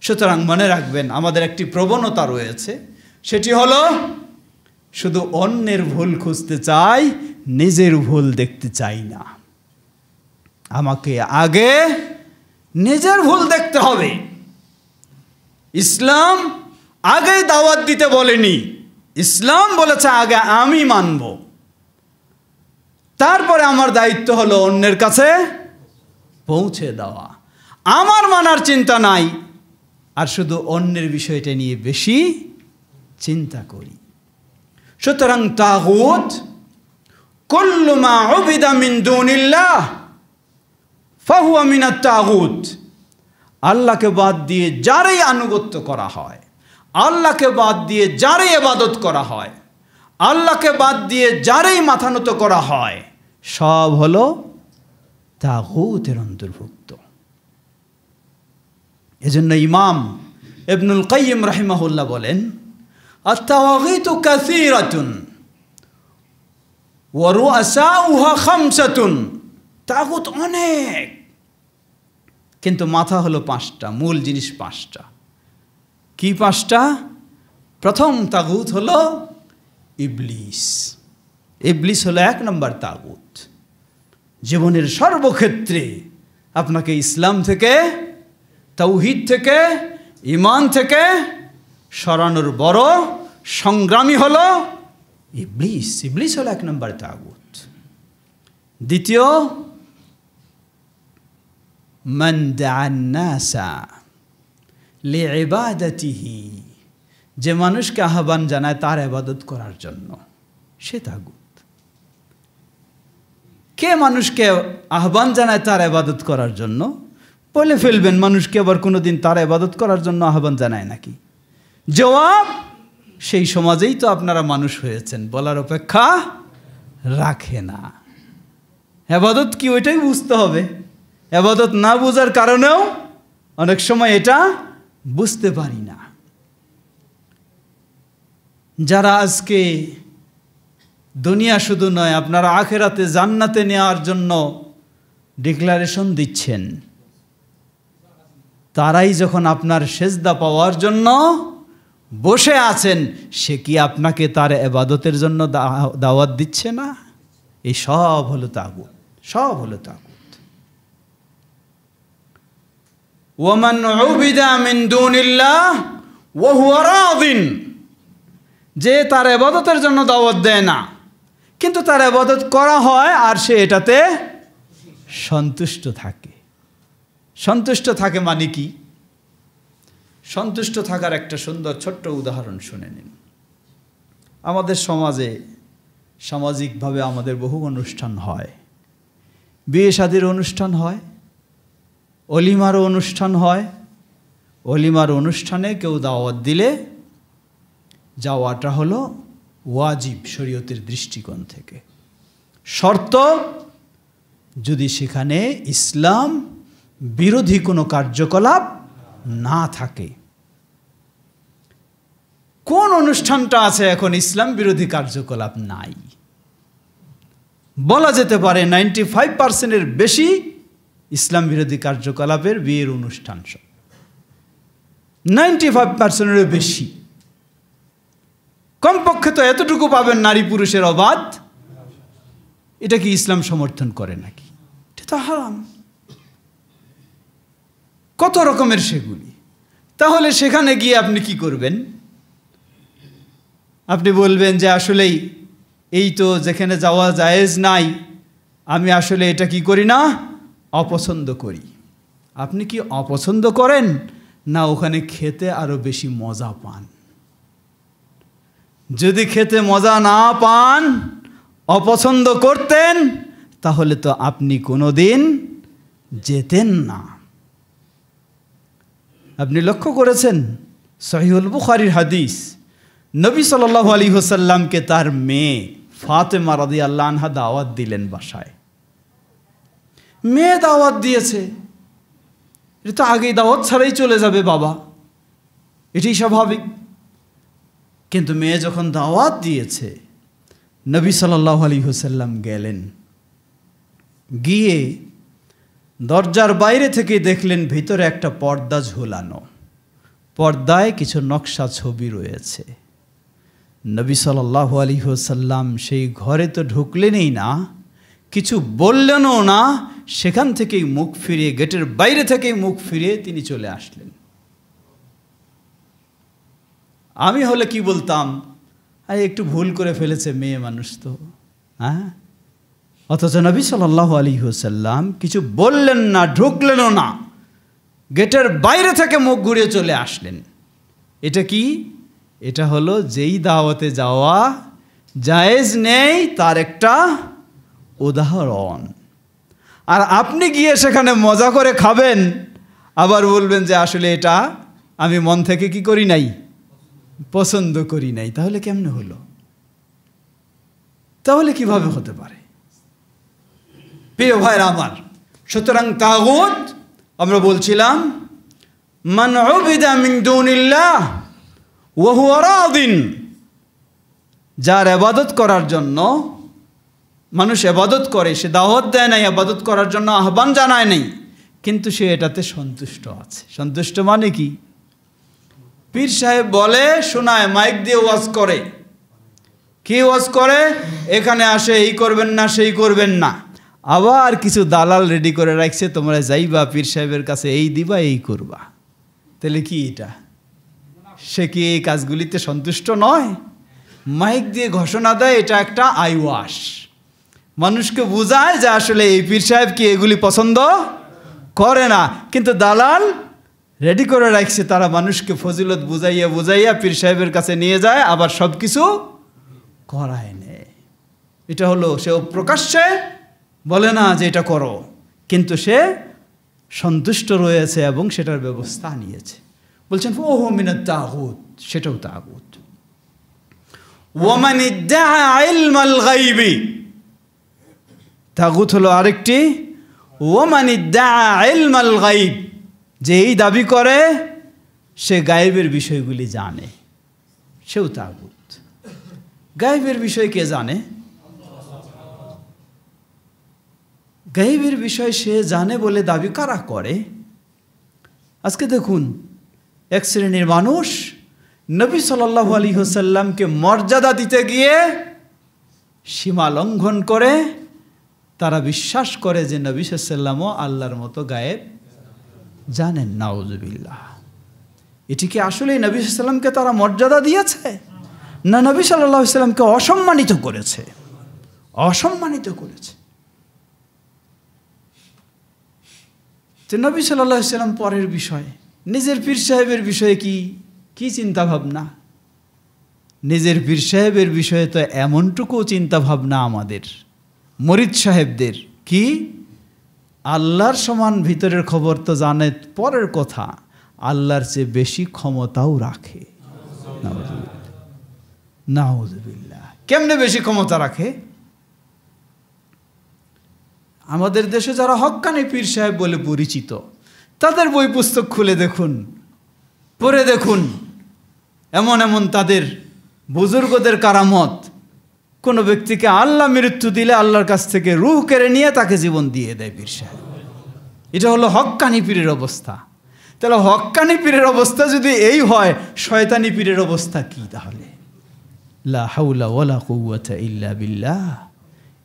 S1: সুতরাং মনে রাখবেন, আমাদের একটি প্রবণতা রয়েছে, সেটি হলো শুধু অন্যের ভুল খুঁজতে চাই, নিজের ভুল দেখতে চাই না। আমাকে আগে নিজের ভুল দেখতে হবে। ইসলাম আগেই দাওয়াত দিতে বলেনি, ইসলাম বলেছে আগে আমি মানব, তারপরে আমার দায়িত্ব হলো অন্যের কাছে পৌঁছে দেওয়া। আমার মানার চিন্তা নাই, আর শুধু অন্যের বিষয়টা নিয়ে বেশি চিন্তা করি। সুতরাং তাগুত কুল্লু মা উবিদা মিন দুনিল্লাহ ফাহুয়া মিনাত তাগুত। আল্লাহকে বাদ দিয়ে যারই আনুগত্য করা হয়, আল্লাহকে বাদ দিয়ে যারই ইবাদত করা হয়, আল্লাহকে বাদ দিয়ে যারই মাথা নত করা হয়, সব হলো তাগুতের অন্তর্ভুক্ত। এজন্য ইমাম ইবনুল কাইয়িম রাহিমাহুল্লাহ বলেন, আত-তাওয়াগীতু কাসীরাতুন ওয়া রুআসাউহা খামসাতুন। তাগুত অনেক, কিন্তু মাথা হলো 5টা, মূল জিনিস 5টা। কি 5টা? প্রথম তাগুত হলো ইবলিস। ইবলিস হলো 1 নম্বর তাগুত। জীবনের সর্বক্ষেত্রে আপনাকে ইসলাম থেকে, তাওহীদ থেকে, ঈমান থেকে সরানোর বড় সংগ্রামী হলো ইবলিস। ইবলিস হলো 1 নম্বর তাগুত। দ্বিতীয়, মান দা'আন নাসা লিইবাদাতিহি, যে মানুষকে আহ্বান জানায় তার ইবাদত করার জন্য, সে তাগুত। কে মানুষকে আহ্বান জানায় তার ইবাদত করার জন্য? বলে ফেলবেন, মানুষকে আবার কোনোদিন তার ইবাদত করার জন্য আহ্বান জানায় নাকি? জবাব, সেই সমাজেই তো আপনারা মানুষ হয়েছেন, বলার অপেক্ষা রাখে না। ইবাদত কি ওইটাই বুঝতে হবে। ইবাদত না বোঝার কারণেও অনেক সময় এটা বুঝতে পারি না। যারা আজকে দুনিয়া শুধু নয়, আপনারা আখেরাতে জান্নাতে নেওয়ার জন্য ডিক্লারেশন দিচ্ছেন, তারাই যখন আপনার সেজদা পাওয়ার জন্য বসে আছেন, সে কি আপনাকে তার ইবাদতের জন্য দাওয়াত দিচ্ছে না? এই সব হলো তাগুত, সব হলো তাগুত। ওয়ামান উবিদা মিন দুনিল্লাহ ওয়া হুয়া রাদিন, যে তার ইবাদতের জন্য দাওয়াত দেয় না, কিন্তু তার ইবাদত করা হয় আর সে এটাতে সন্তুষ্ট থাকে। সন্তুষ্ট থাকে মানে কি? সন্তুষ্ট থাকার একটা সুন্দর ছোট্ট উদাহরণ শুনে নিন। আমাদের সমাজে সামাজিকভাবে আমাদের বহু অনুষ্ঠান হয়, বিয়ে শাদীর অনুষ্ঠান হয়, অলিমারও অনুষ্ঠান হয়। অলিমার অনুষ্ঠানে কেউ দাওয়াত দিলে যাওয়াটা হলো ওয়াজিব শরীয়তের দৃষ্টিকোণ থেকে। শর্ত, যদি সেখানে ইসলাম বিরোধী কোনো কার্যকলাপ না থাকে। কোন অনুষ্ঠানটা আছে এখন ইসলাম বিরোধী কার্যকলাপ নাই? বলা যেতে পারে 95%-এর বেশি ইসলাম বিরোধী কার্যকলাপের বিয়ের অনুষ্ঠান, সব 95%-এরও বেশি। কমপক্ষে তো এতটুকু পাবেন, নারী পুরুষের অবাধ। এটা কি ইসলাম সমর্থন করে নাকি? এটা তো হারাম। কত রকমের সেগুলি। তাহলে সেখানে গিয়ে আপনি কি করবেন? আপনি বলবেন যে আসলেই এই তো যেখানে যাওয়া জায়েজ নাই, আমি আসলে এটা কি করি না, অপছন্দ করি। আপনি কি অপছন্দ করেন, না ওখানে খেতে আরো বেশি মজা পান? যদি খেতে মজা না পান, অপছন্দ করতেন, তাহলে তো আপনি কোনোদিন যেতেন না। আপনি লক্ষ্য করেছেন সহিহুল বুখারীর হাদিস, নবী সাল্লাল্লাহু আলাইহি ওয়াসাল্লামকে তার মেয়ে ফাতেমা রাদিয়াল্লাহু আনহা দাওয়াত দিলেন বাসায়। মেয়ে দাওয়াত দিয়েছে, এটা তো আগেই দাওয়াত ছাড়াই চলে যাবে বাবা, এটাই স্বাভাবিক। কিন্তু মেয়ে যখন দাওয়াত দিয়েছে, নবী সাল্লাল্লাহু আলাইহি ওয়াসাল্লাম গেলেন, গিয়ে দরজার বাইরে থেকে দেখলেন ভিতরে একটা পর্দা ঝোলানো, পর্দায় কিছু নকশা ছবি রয়েছে। নবী সাল্লাল্লাহু আলাইহি ওয়াসাল্লাম সেই ঘরে তো ঢুকলেনই না, কিছু বললেনও না, সেখান থেকেই মুখ ফিরিয়ে, গেটের বাইরে থেকেই মুখ ফিরিয়ে তিনি চলে আসলেন। আমি হলে কি বলতাম, আরে একটু ভুল করে ফেলেছে, মেয়ে মানুষ তো, হ্যাঁ। অথচ নবী সাল্লাল্লাহু আলাইহি ওয়াসাল্লাম কিছু বললেন না, ঢুকলেনও না, গেটের বাইরে থেকে মুখ ঘুরিয়ে চলে আসলেন। এটা কি? এটা হলো যেই দাওয়াতে যাওয়া জায়েজ নেই তার একটা উদাহরণ। আর আপনি গিয়ে সেখানে মজা করে খাবেন, আবার বলবেন যে আসলে এটা আমি মন থেকে কি করি নাই, পছন্দ করি নাই। তাহলে কেমনে হলো? তাহলে কিভাবে হতে পারে? প্রিয় ভাইরা আমার, সুতরাং তাগুত আমরা বলছিলাম মান উবিদা মিন দুনিল্লাহ ওয়া হুয়া রাদিন, যার ইবাদত করার জন্য মানুষ ইবাদত করে, সে দাওয়াত দেয় নাই, ইবাদত করার জন্য আহ্বান জানায় নাই, কিন্তু সে এটাতে সন্তুষ্ট আছে। সন্তুষ্ট মানে কি? পীর সাহেব বলে, শোনায়, মাইক দিয়ে ওয়াজ করে। কি ওয়াজ করে? এখানে আসে এই করবেন না, সেই করবেন না। আবার কিছু দালাল রেডি করে রাখছে, তোমরা যাইবা পীর সাহেবের কাছে, এই দিবা, এই করবা। তাহলে কি এটা? সে কি এই কাজগুলিতে সন্তুষ্ট নয়? মাইক দিয়ে ঘোষণা দেয়, এটা একটা আইওয়াশ, মানুষকে বোঝায় যে আসলে এই পীর সাহেব কি এগুলি পছন্দ করে না, কিন্তু দালাল রেডি করে রাখছে, তারা মানুষকে ফজিলত বুঝাইয়া বুঝাইয়া পীর সাহেবের কাছে নিয়ে যায়, আবার সব কিছু করায় নেয়। এটা হলো, সে প্রকাশ্যে বলে না যে এটা করো, কিন্তু সে সন্তুষ্ট রয়েছে এবং সেটার ব্যবস্থা নিয়েছে। বলছেন ওহু মিনাত তাগুত, সেটাও তাগুত। ওয়ামান ইদ্দাআ ইলমাল গায়বি, তাগুত হলো আরেকটি। ওয়ামান ইদ্দাআ ইলমাল গায়ব, যে এই দাবি করে সে গায়েবের বিষয়গুলি জানে, সেও তাগুত। গায়েবের বিষয় কে জানে? গায়েবের বিষয় সে জানে বলে দাবি কারা করে? আজকে দেখুন, এক শ্রেণীর মানুষ নবী সাল্লাল্লাহু আলাইহি ওয়াসাল্লামকে মর্যাদা দিতে গিয়ে সীমা লঙ্ঘন করে। তারা বিশ্বাস করে যে নবী সাল্লাল্লাহু আলাইহি ওয়াসাল্লামও আল্লাহর মতো গায়েব জানেন। নাউজুবিল্লাহ। এটি কি আসলে নবী সাল্লাল্লাহু আলাইহি ওয়াসাল্লামকে তারা মর্যাদা দিয়েছে, না নবী সাল্লাল্লাহু আলাইহি ওয়াসাল্লামকে অসম্মানিত করেছে? অসম্মানিত করেছে। তো নবী সাল্লাল্লাহু আলাইহি ওয়াসাল্লাম পরের বিষয়, নিজের পীর সাহেবের বিষয়ে কি চিন্তা ভাবনা? নিজের পীর সাহেবের বিষয়ে তো এমনটুকু চিন্তা ভাবনা আমাদের মরিদ সাহেবদের, কি আল্লাহর সমান ভিতরের খবর তো জানে, পরের কথা আল্লাহর চেয়ে বেশি ক্ষমতাও রাখে। নাউজুবিল্লাহ। কেমনে বেশি ক্ষমতা রাখে? আমাদের দেশে যারা হক্কানি পীর সাহেব বলে পরিচিত, তাদের বই পুস্তক খুলে দেখুন, পড়ে দেখুন, এমন এমন তাদের বুজুর্গদের কারামত। কোনো ব্যক্তিকে আল্লাহ মৃত্যু দিলে আল্লাহর কাছ থেকে রূহ কেড়ে নিয়ে তাকে জীবন দিয়ে দেয় পীর সাহেব। এটা হলো হক্কানি পীরের অবস্থা। তাহলে হক্কানি পীরের অবস্থা যদি এই হয়, শয়তানি পীরের অবস্থা কি তাহলে? লা হাওলা ওয়ালা কুওয়াতা ইল্লা বিল্লাহ।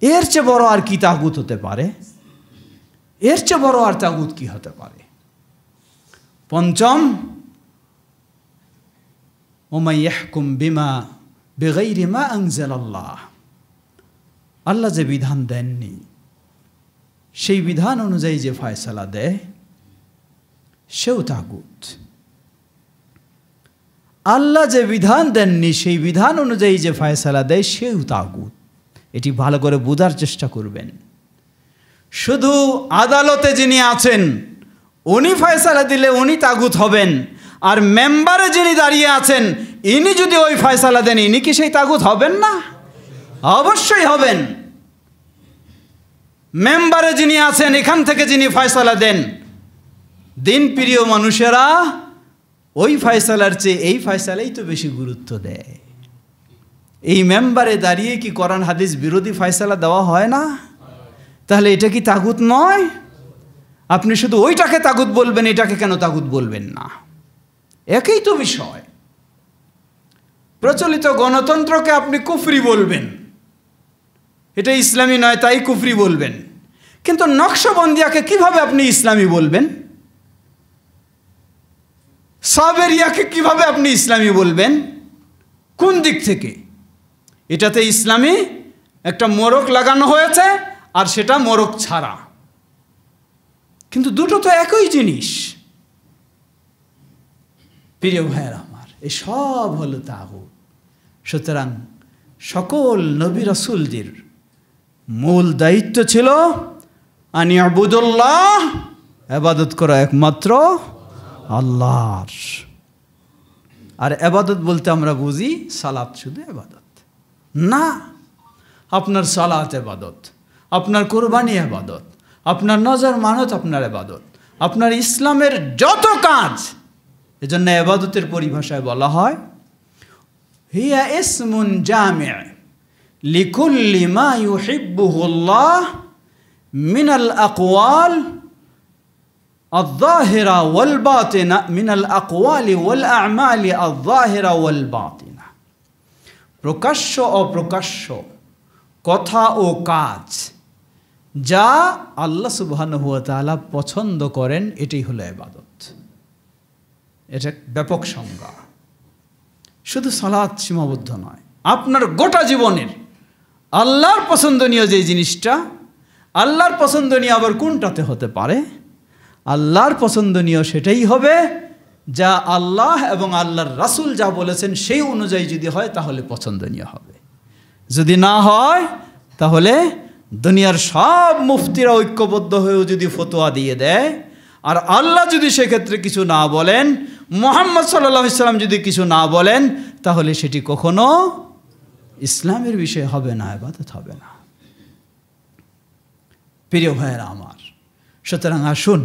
S1: এর চেয়ে বড় আর কি তাগুত হতে পারে? এর চেয়ে বড় আর তাগুত কি হতে পারে? পঞ্চম, ওমাই ইয়াহকুম বিমা বিগাইরি মা আনজালাল্লাহ, আল্লাহ যে বিধান দেননি সেই বিধান অনুযায়ী যে ফয়সালা দেয় সেও তাগুত। আল্লাহ যে বিধান দেননি সেই বিধান অনুযায়ী যে ফয়সালা দেয় সেও তাগুত। এটি ভালো করে বোঝার চেষ্টা করবেন। শুধু আদালতে যিনি আছেন উনি ফয়সালা দিলে উনি তাগুত হবেন, আর মেম্বারে যিনি দাঁড়িয়ে আছেন ইনি যদি ওই ফয়সালা দেন, ইনি কি সেই তাগুত হবেন না? অবশ্যই হবেন। মেম্বারে যিনি আছেন, এখান থেকে যিনি ফয়সালা দেন, দিন প্রিয় মানুষেরা ওই ফয়সালার চেয়ে এই ফয়সালাই তো বেশি গুরুত্ব দেয়। এই মেম্বারে দাঁড়িয়ে কি কোরআন হাদিস বিরোধী ফয়সালা দেওয়া হয় না? তাহলে এটা কি তাগুত নয়? আপনি শুধু ওইটাকে তাগুত বলবেন, এটাকে কেন তাগুত বলবেন না? একই তো বিষয়। প্রচলিত গণতন্ত্রকে আপনি কুফরি বলবেন, এটা ইসলামী নয় তাই কুফরি বলবেন, কিন্তু নকশবন্দিয়াকে কিভাবে আপনি ইসলামী বলবেন? সাবেরিয়াকে কিভাবে আপনি ইসলামী বলবেন? কোন দিক থেকে? এটাতে ইসলামী একটা মোড়ক লাগানো হয়েছে আর সেটা মোড়ক ছাড়া, কিন্তু দুটো তো একই জিনিস। প্রিয় ভাইয়ের আমার, এই সব হলো তাগুত। সুতরাং সকল নবী রাসূলদের মূল দায়িত্ব ছিল আনি আবুদুল্লাহ, ইবাদত করা একমাত্র আল্লাহর। আর ইবাদত বলতে আমরা বুঝি সালাত শুধু ইবাদত না। আপনার সালাত ইবাদত, আপনার কুরবানি ইবাদত, আপনার নজর মানত আপনার ইবাদত, আপনার ইসলামের যত কাজ। এজন্য ইবাদতের পরিভাষায় বলা হয় হিয়া ইসমুন জামি' লিকুল্লি মা ইউহিব্বুহুল্লাহ মিনাল আকওয়াল আয-যাহিরা ওয়াল বাতিনা, মিনাল আকওয়ালি ওয়াল আ'মালি আয-যাহিরা ওয়াল বাতিনা। প্রকাশ্য অপ্রকাশ্য কথা ও কাজ যা আল্লাহ সুবহানাহু ওয়া তাআলা পছন্দ করেন, এটাই হলো ইবাদত। এটা ব্যাপক সংজ্ঞা। শুধু সালাত সীমাবদ্ধ নয়, আপনার গোটা জীবনের আল্লাহর পছন্দনীয় যে জিনিসটা, আল্লাহর পছন্দনীয় আবার কোনটাতে হতে পারে? আল্লাহর পছন্দনীয় সেটাই হবে যা আল্লাহ এবং আল্লাহর রাসূল যা বলেছেন সেই অনুযায়ী যদি হয় তাহলে পছন্দনীয় হবে, যদি না হয় তাহলে দুনিয়ার সব মুফতিরা ঐক্যবদ্ধ হয়েও যদি ফতোয়া দিয়ে দেয়, আর আল্লাহ যদি সেক্ষেত্রে কিছু না বলেন, মুহাম্মদ সাল্লাল্লাহু আলাইহি সাল্লাম যদি কিছু না বলেন, তাহলে সেটি কখনো ইসলামের বিষয় হবে না, ইবাদত হবে না। প্রিয় ভাইয়েরা আমার, সুতরাং আসুন,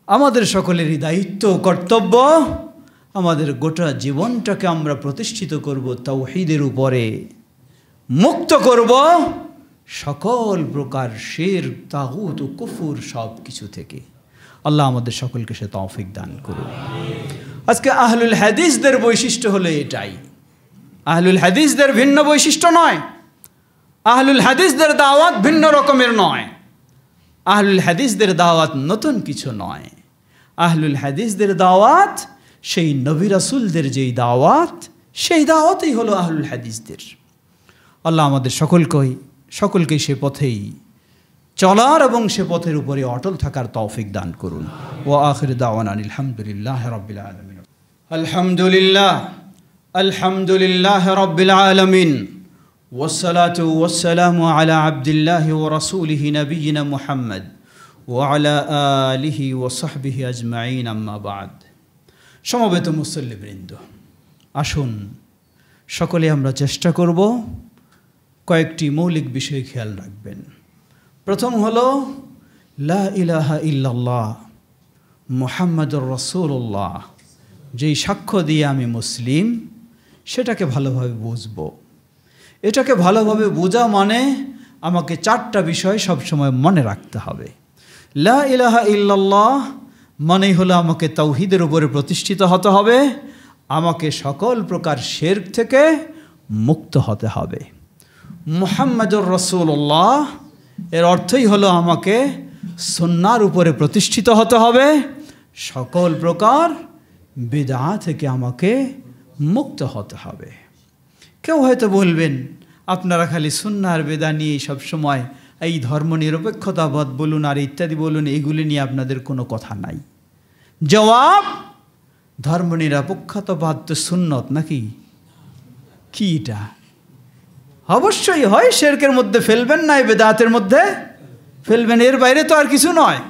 S1: আমাদের সকলেরই দায়িত্ব, কর্তব্য, আমাদের গোটা জীবনটাকে আমরা প্রতিষ্ঠিত করব তাওহীদের উপরে, মুক্ত করব সকল প্রকার শিরক, তাগুত ও কুফর সব কিছু থেকে। আল্লাহ আমাদের সকলকে সে তৌফিক দান করুন। আজকে আহলুল হাদিসদের বৈশিষ্ট্য হলো এটাই। আহলুল হাদিসদের ভিন্ন বৈশিষ্ট্য নয়, আহলুল হাদিসদের দাওয়াত ভিন্ন রকমের নয়, আহলুল হাদিসদের দাওয়াত নতুন কিছু নয়। আহলুল হাদিসদের দাওয়াত সেই নবী রাসূলদের যেই দাওয়াত, সেই দাওয়াতই হলো আহলুল হাদিসদের। আল্লাহ আমাদের সকলকে সে পথেই চলার এবং সে পথের উপরে অটল থাকার তৌফিক দান করুন। ওয়া আখির দাওয়ানা আলহামদুলিল্লাহি রাব্বিল আলামিন। আলহামদুলিল্লাহি রাব্বিল আলামিন। ওয়াসসালাতু ওয়াসসালামু আলা আবদিল্লাহি ওয়া রাসূলিহি নবিয়িনা মুহাম্মদ ওয়া আলা আলিহি ওয়া সাহবিহি আজমাইন, আম্মা বাদ। সমবেত মুসল্লিবৃন্দ, আসুন সকলে আমরা চেষ্টা করব কয়েকটি মৌলিক বিষয় খেয়াল রাখবেন। প্রথম হলো লা ইলাহা ইল্লাল্লাহ মুহাম্মাদুর রাসূলুল্লাহ, যেই সাক্ষ্য দিয়ে আমি মুসলিম, সেটাকে ভালোভাবে বুঝব। এটাকে ভালোভাবে বোঝা মানে আমাকে চারটা বিষয় সবসময় মনে রাখতে হবে। লা ইলাহা ইল্লাল্লাহ মানেই হলো আমাকে তাওহীদের উপরে প্রতিষ্ঠিত হতে হবে, আমাকে সকল প্রকার শিরক থেকে মুক্ত হতে হবে। মুহাম্মাদুর রাসূলুল্লাহ এর অর্থই হলো আমাকে সুন্নাহর উপরে প্রতিষ্ঠিত হতে হবে, সকল প্রকার বিদআত থেকে আমাকে মুক্ত হতে হবে। কেউ হয়তো বলবেন, আপনারা খালি সুন্নাহ আর বিদআত নিয়ে সবসময় এই ধর্মনিরপেক্ষতাবাদ বলুন আর ইত্যাদি বলুন, এগুলি নিয়ে আপনাদের কোনো কথা নাই। জবাব, ধর্মনিরপেক্ষতাবাদ তো সুন্নত নাকি? কি এটা? অবশ্যই হয়, শিরকের মধ্যে ফেলবেন না, বিদআতের মধ্যে ফেলবেন, এর বাইরে তো আর কিছু নয়।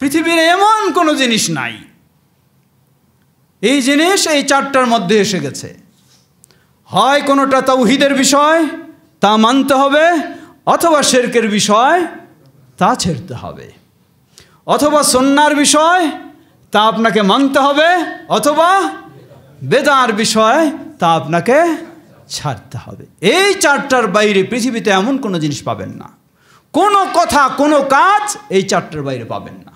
S1: পৃথিবীর এমন কোনো জিনিস নাই, এই জিনিস এই চারটার মধ্যে এসে গেছে। হয় কোনোটা তাওহীদের বিষয়, তা মানতে হবে, অথবা শিরকের বিষয়, তা ছেড়তে হবে, অথবা সুন্নাহর বিষয়, তা আপনাকে মানতে হবে, অথবা বেদার বিষয়, তা আপনাকে ছাড়তে হবে। এই চারটার বাইরে পৃথিবীতে এমন কোনো জিনিস পাবেন না, কোনো কথা, কোনো কাজ এই চারটার বাইরে পাবেন না,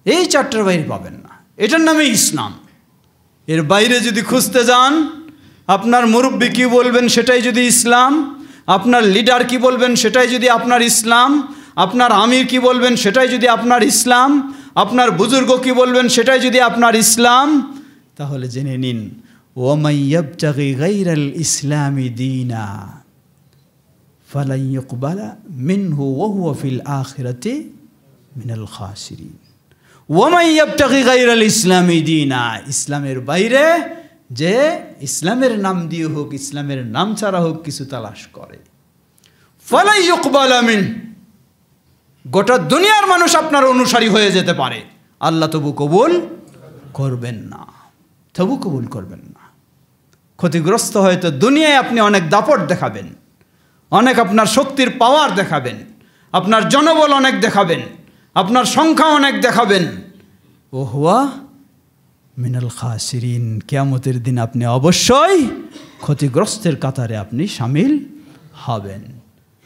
S1: এই চারটার বাইরে পাবেন না। এটার নামে ইসলাম। এর বাইরে যদি খুঁজতে যান, আপনার মুরব্বি কি বলবেন সেটাই যদি ইসলাম, আপনার লিডার কি বলবেন সেটাই যদি আপনার ইসলাম, আপনার আমির কি বলবেন সেটাই যদি আপনার ইসলাম, আপনার বুজুর্গ কি বলবেন সেটাই যদি আপনার ইসলাম, তাহলে জেনে নিন, ওয়ামান ইয়াবতাগি গায়রাল ইসলামি দীনা ফালান ইউকবালা মিনহু ওয়া হুয়া ফিল আখিরাতি মিনাল খাসিরিন। ওয়ামান ইয়াবতাগি গায়রাল ইসলামি দীনা, ইসলামের বাইরে যে ইসলামের নাম দিয়ে হোক, ইসলামের নাম ছাড়া হোক কিছু তালাশ করে, ফালান ইউকবালা মিন, গোটা দুনিয়ার মানুষ আপনার অনুসারী হয়ে যেতে পারে, আল্লাহ তবু কবুল করবেন না, তবু কবুল করবেন না। ক্ষতিগ্রস্ত হয়তো দুনিয়ায় আপনি অনেক দাপট দেখাবেন, অনেক আপনার শক্তির পাওয়ার দেখাবেন, আপনার জনবল অনেক দেখাবেন, আপনার সংখ্যা অনেক দেখাবেন, ও হুয়া মিনাল খাসিরিন, কিয়ামতের দিন আপনি অবশ্যই ক্ষতিগ্রস্তের কাতারে আপনি শামিল হবেন।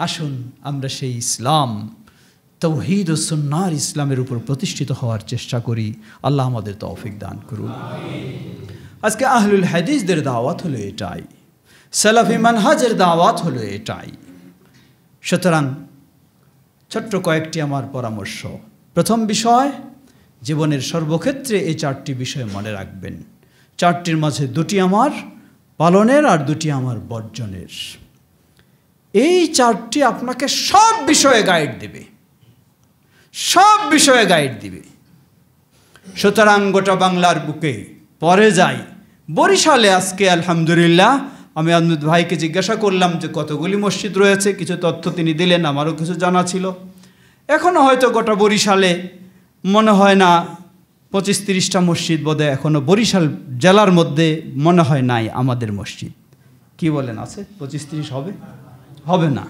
S1: আসুন আমরা সেই ইসলাম, তাওহীদ ও সুন্নাহর ইসলামের উপর প্রতিষ্ঠিত হওয়ার চেষ্টা করি। আল্লাহ আমাদের তৌফিক দান করুন। আজকে আহলুল হাদিসদের দাওয়াত হলো এটাই, সালাফি মানহাজের দাওয়াত হলো এটাই। সুতরাং ছোট্ট কয়েকটি আমার পরামর্শ। প্রথম বিষয়, জীবনের সর্বক্ষেত্রে এই চারটি বিষয় মনে রাখবেন। চারটির মাঝে দুটি আমার পালনের আর দুটি আমার বর্জনের। এই চারটি আপনাকে সব বিষয়ে গাইড দেবে, সব বিষয়ে গাইড দিবে। সুতরাং গোটা বাংলার বুকে পরে যাই, বরিশালে আজকে আলহামদুলিল্লাহ আমি আহমেদ ভাইকে জিজ্ঞাসা করলাম যে কতগুলি মসজিদ রয়েছে, কিছু তথ্য তিনি দিলেন, আমারও কিছু জানা ছিল। এখনও হয়তো গোটা বরিশালে মনে হয় না 25-30টা মসজিদ বোধহয় এখনও বরিশাল জেলার মধ্যে মনে হয় নাই আমাদের মসজিদ। কি বলেন, আছে 25-30 হবে? হবে না,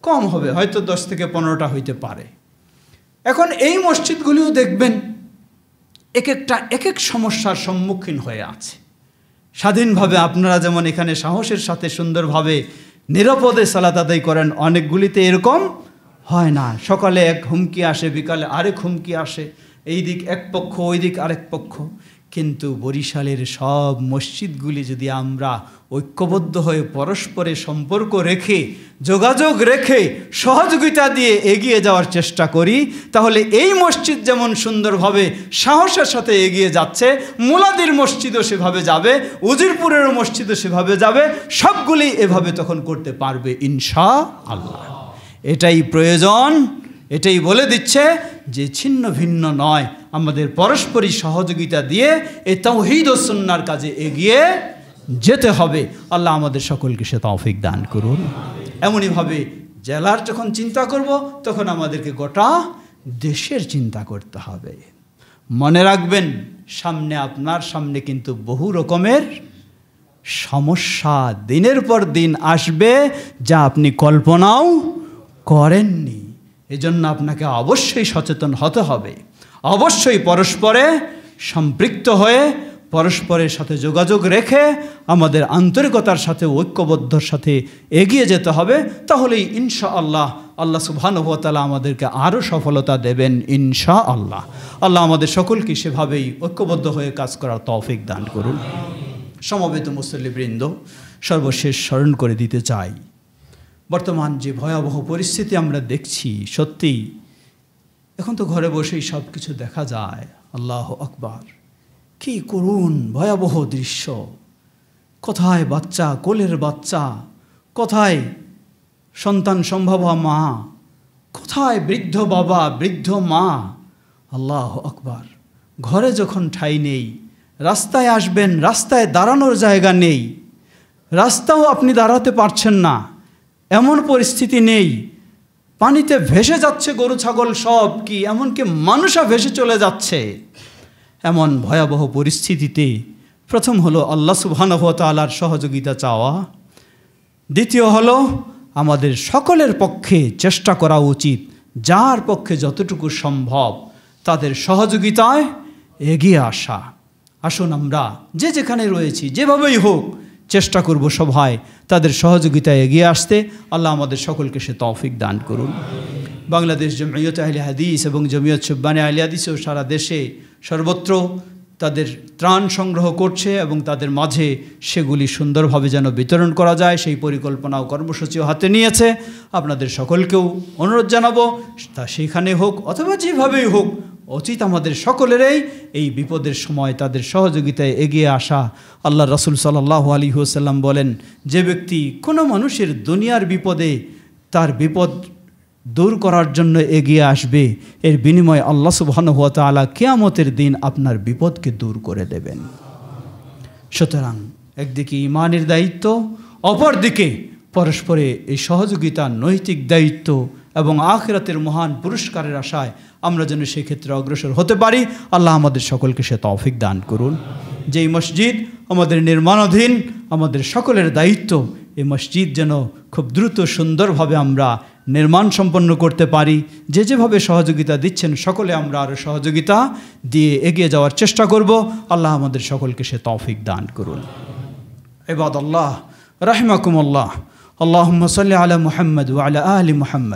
S1: কম হবে, হয়তো 10 থেকে 15টা হইতে পারে। এখন এই মসজিদগুলিও দেখবেন এক এক সমস্যার সম্মুখীন হয়ে আছে। স্বাধীনভাবে আপনারা যেমন এখানে সাহসের সাথে সুন্দরভাবে নিরাপদে সালাত আদায় করেন, অনেকগুলিতে এরকম হয় না। সকালে এক হুমকি আসে, বিকালে আরেক হুমকি আসে, এই দিক এক পক্ষ, ওই দিক আরেক পক্ষ। কিন্তু বরিশালের সব মসজিদগুলি যদি আমরা ঐক্যবদ্ধ হয়ে পরস্পরের সম্পর্ক রেখে, যোগাযোগ রেখে, সহযোগিতা দিয়ে এগিয়ে যাওয়ার চেষ্টা করি, তাহলে এই মসজিদ যেমন সুন্দরভাবে সাহসের সাথে এগিয়ে যাচ্ছে, মুলাদির মসজিদও সেভাবে যাবে, উজিরপুরের মসজিদও সেভাবে যাবে, সবগুলি এভাবে তখন করতে পারবে ইনশাআল্লাহ। এটাই প্রয়োজন, এটাই বলে দিচ্ছে যে ছিন্ন ভিন্ন নয়, আমাদের পরস্পরই সহযোগিতা দিয়ে এই তাওহীদ ও সুন্নাহর কাজে এগিয়ে যেতে হবে। আল্লাহ আমাদের সকলকে সে তৌফিক দান করুন। এমনইভাবে জেলার যখন চিন্তা করব, তখন আমাদেরকে গোটা দেশের চিন্তা করতে হবে। মনে রাখবেন, আপনার সামনে কিন্তু বহু রকমের সমস্যা দিনের পর দিন আসবে, যা আপনি কল্পনাও করেননি। এজন্য আপনাকে অবশ্যই সচেতন হতে হবে, অবশ্যই পরস্পরে সম্পৃক্ত হয়ে পরস্পরের সাথে যোগাযোগ রেখে আমাদের আন্তরিকতার সাথে ঐক্যবদ্ধর সাথে এগিয়ে যেতে হবে। তাহলেই ইনশাআল্লাহ আল্লাহ সুবহানাহু ওয়া তাআলা আমাদেরকে আরও সফলতা দেবেন ইনশাআল্লাহ। আল্লাহ আমাদের সকলকে সেভাবেই ঐক্যবদ্ধ হয়ে কাজ করার তৌফিক দান করুন। সমবেত মুসল্লিবৃন্দ, সর্বশেষ স্মরণ করে দিতে চাই, বর্তমান যে ভয়াবহ পরিস্থিতি আমরা দেখছি, সত্যিই এখন তো ঘরে বসেই সব কিছু দেখা যায়। আল্লাহু আকবার, কি করুণ ভয়াবহ দৃশ্য! কোথায় বাচ্চা, কোলের বাচ্চা, কোথায় সন্তান সম্ভবা মা, কোথায় বৃদ্ধ বাবা, বৃদ্ধ মা। আল্লাহু আকবার, ঘরে যখন ঠাঁই নেই, রাস্তায় আসবেন, রাস্তায় দাঁড়ানোর জায়গা নেই, রাস্তাও আপনি দাঁড়াতে পারছেন না, এমন পরিস্থিতি নেই। পানিতে ভেসে যাচ্ছে গরু ছাগল সব, কি এমনকি মানুষও ভেসে চলে যাচ্ছে। এমন ভয়াবহ পরিস্থিতিতে প্রথম হলো আল্লাহ সুবহানাহু ওয়া তাআলার সহযোগিতা চাওয়া, দ্বিতীয় হলো আমাদের সকলের পক্ষে চেষ্টা করা উচিত, যার পক্ষে যতটুকু সম্ভব তাদের সহযোগিতায় এগিয়ে আসা। আসুন আমরা যে যেখানে রয়েছি, যেভাবেই হোক চেষ্টা করব সবাই তাদের সহযোগিতায় এগিয়ে আসতে। আল্লাহ আমাদের সকলকে সে তৌফিক দান করুন। বাংলাদেশ জমিয়ত আহলে হাদিস এবং জমিয়ত শুববানে আহলে হাদিসও সারা দেশে সর্বত্র তাদের ত্রাণ সংগ্রহ করছে এবং তাদের মাঝে সেগুলি সুন্দরভাবে যেন বিতরণ করা যায় সেই পরিকল্পনা ও কর্মসূচিও হাতে নিয়েছে। আপনাদের সকলকেও অনুরোধ জানাবো, তা সেখানে হোক অথবা যেভাবেই হোক, উচিত আমাদের সকলেরই এই বিপদের সময় তাদের সহযোগিতায় এগিয়ে আসা। আল্লাহ রাসূল সাল্লাল্লাহু আলাইহি ওয়াসাল্লাম বলেন, যে ব্যক্তি কোনো মানুষের দুনিয়ার বিপদে তার বিপদ দূর করার জন্য এগিয়ে আসবে, এর বিনিময়ে আল্লাহ সুবহানাহু ওয়া তাআলা কিয়ামতের দিন আপনার বিপদকে দূর করে দেবেন। সুতরাং একদিকে ঈমানের দায়িত্ব, অপরদিকে পরস্পরে এই সহযোগিতা নৈতিক দায়িত্ব এবং আখিরাতের মহান পুরস্কারের আশায় আমরা যেন সেই ক্ষেত্রে অগ্রসর হতে পারি। আল্লাহ আমাদের সকলকে সে তৌফিক দান করুন। যেই মসজিদ আমাদের নির্মাণাধীন, আমাদের সকলের দায়িত্ব এই মসজিদ যেন খুব দ্রুত সুন্দরভাবে আমরা নির্মাণ সম্পন্ন করতে পারি। যে যেভাবে সহযোগিতা দিচ্ছেন সকলে আমরা আরও সহযোগিতা দিয়ে এগিয়ে যাওয়ার চেষ্টা করব। আল্লাহ আমাদের সকলকে সে তৌফিক দান করুন। ইবাদাল্লাহ রাহিমাকুমুল্লাহ, আল্লাহুম্মা সাল্লি আলা মুহাম্মদ ওয়া আলা আলি মুহাম্মদ।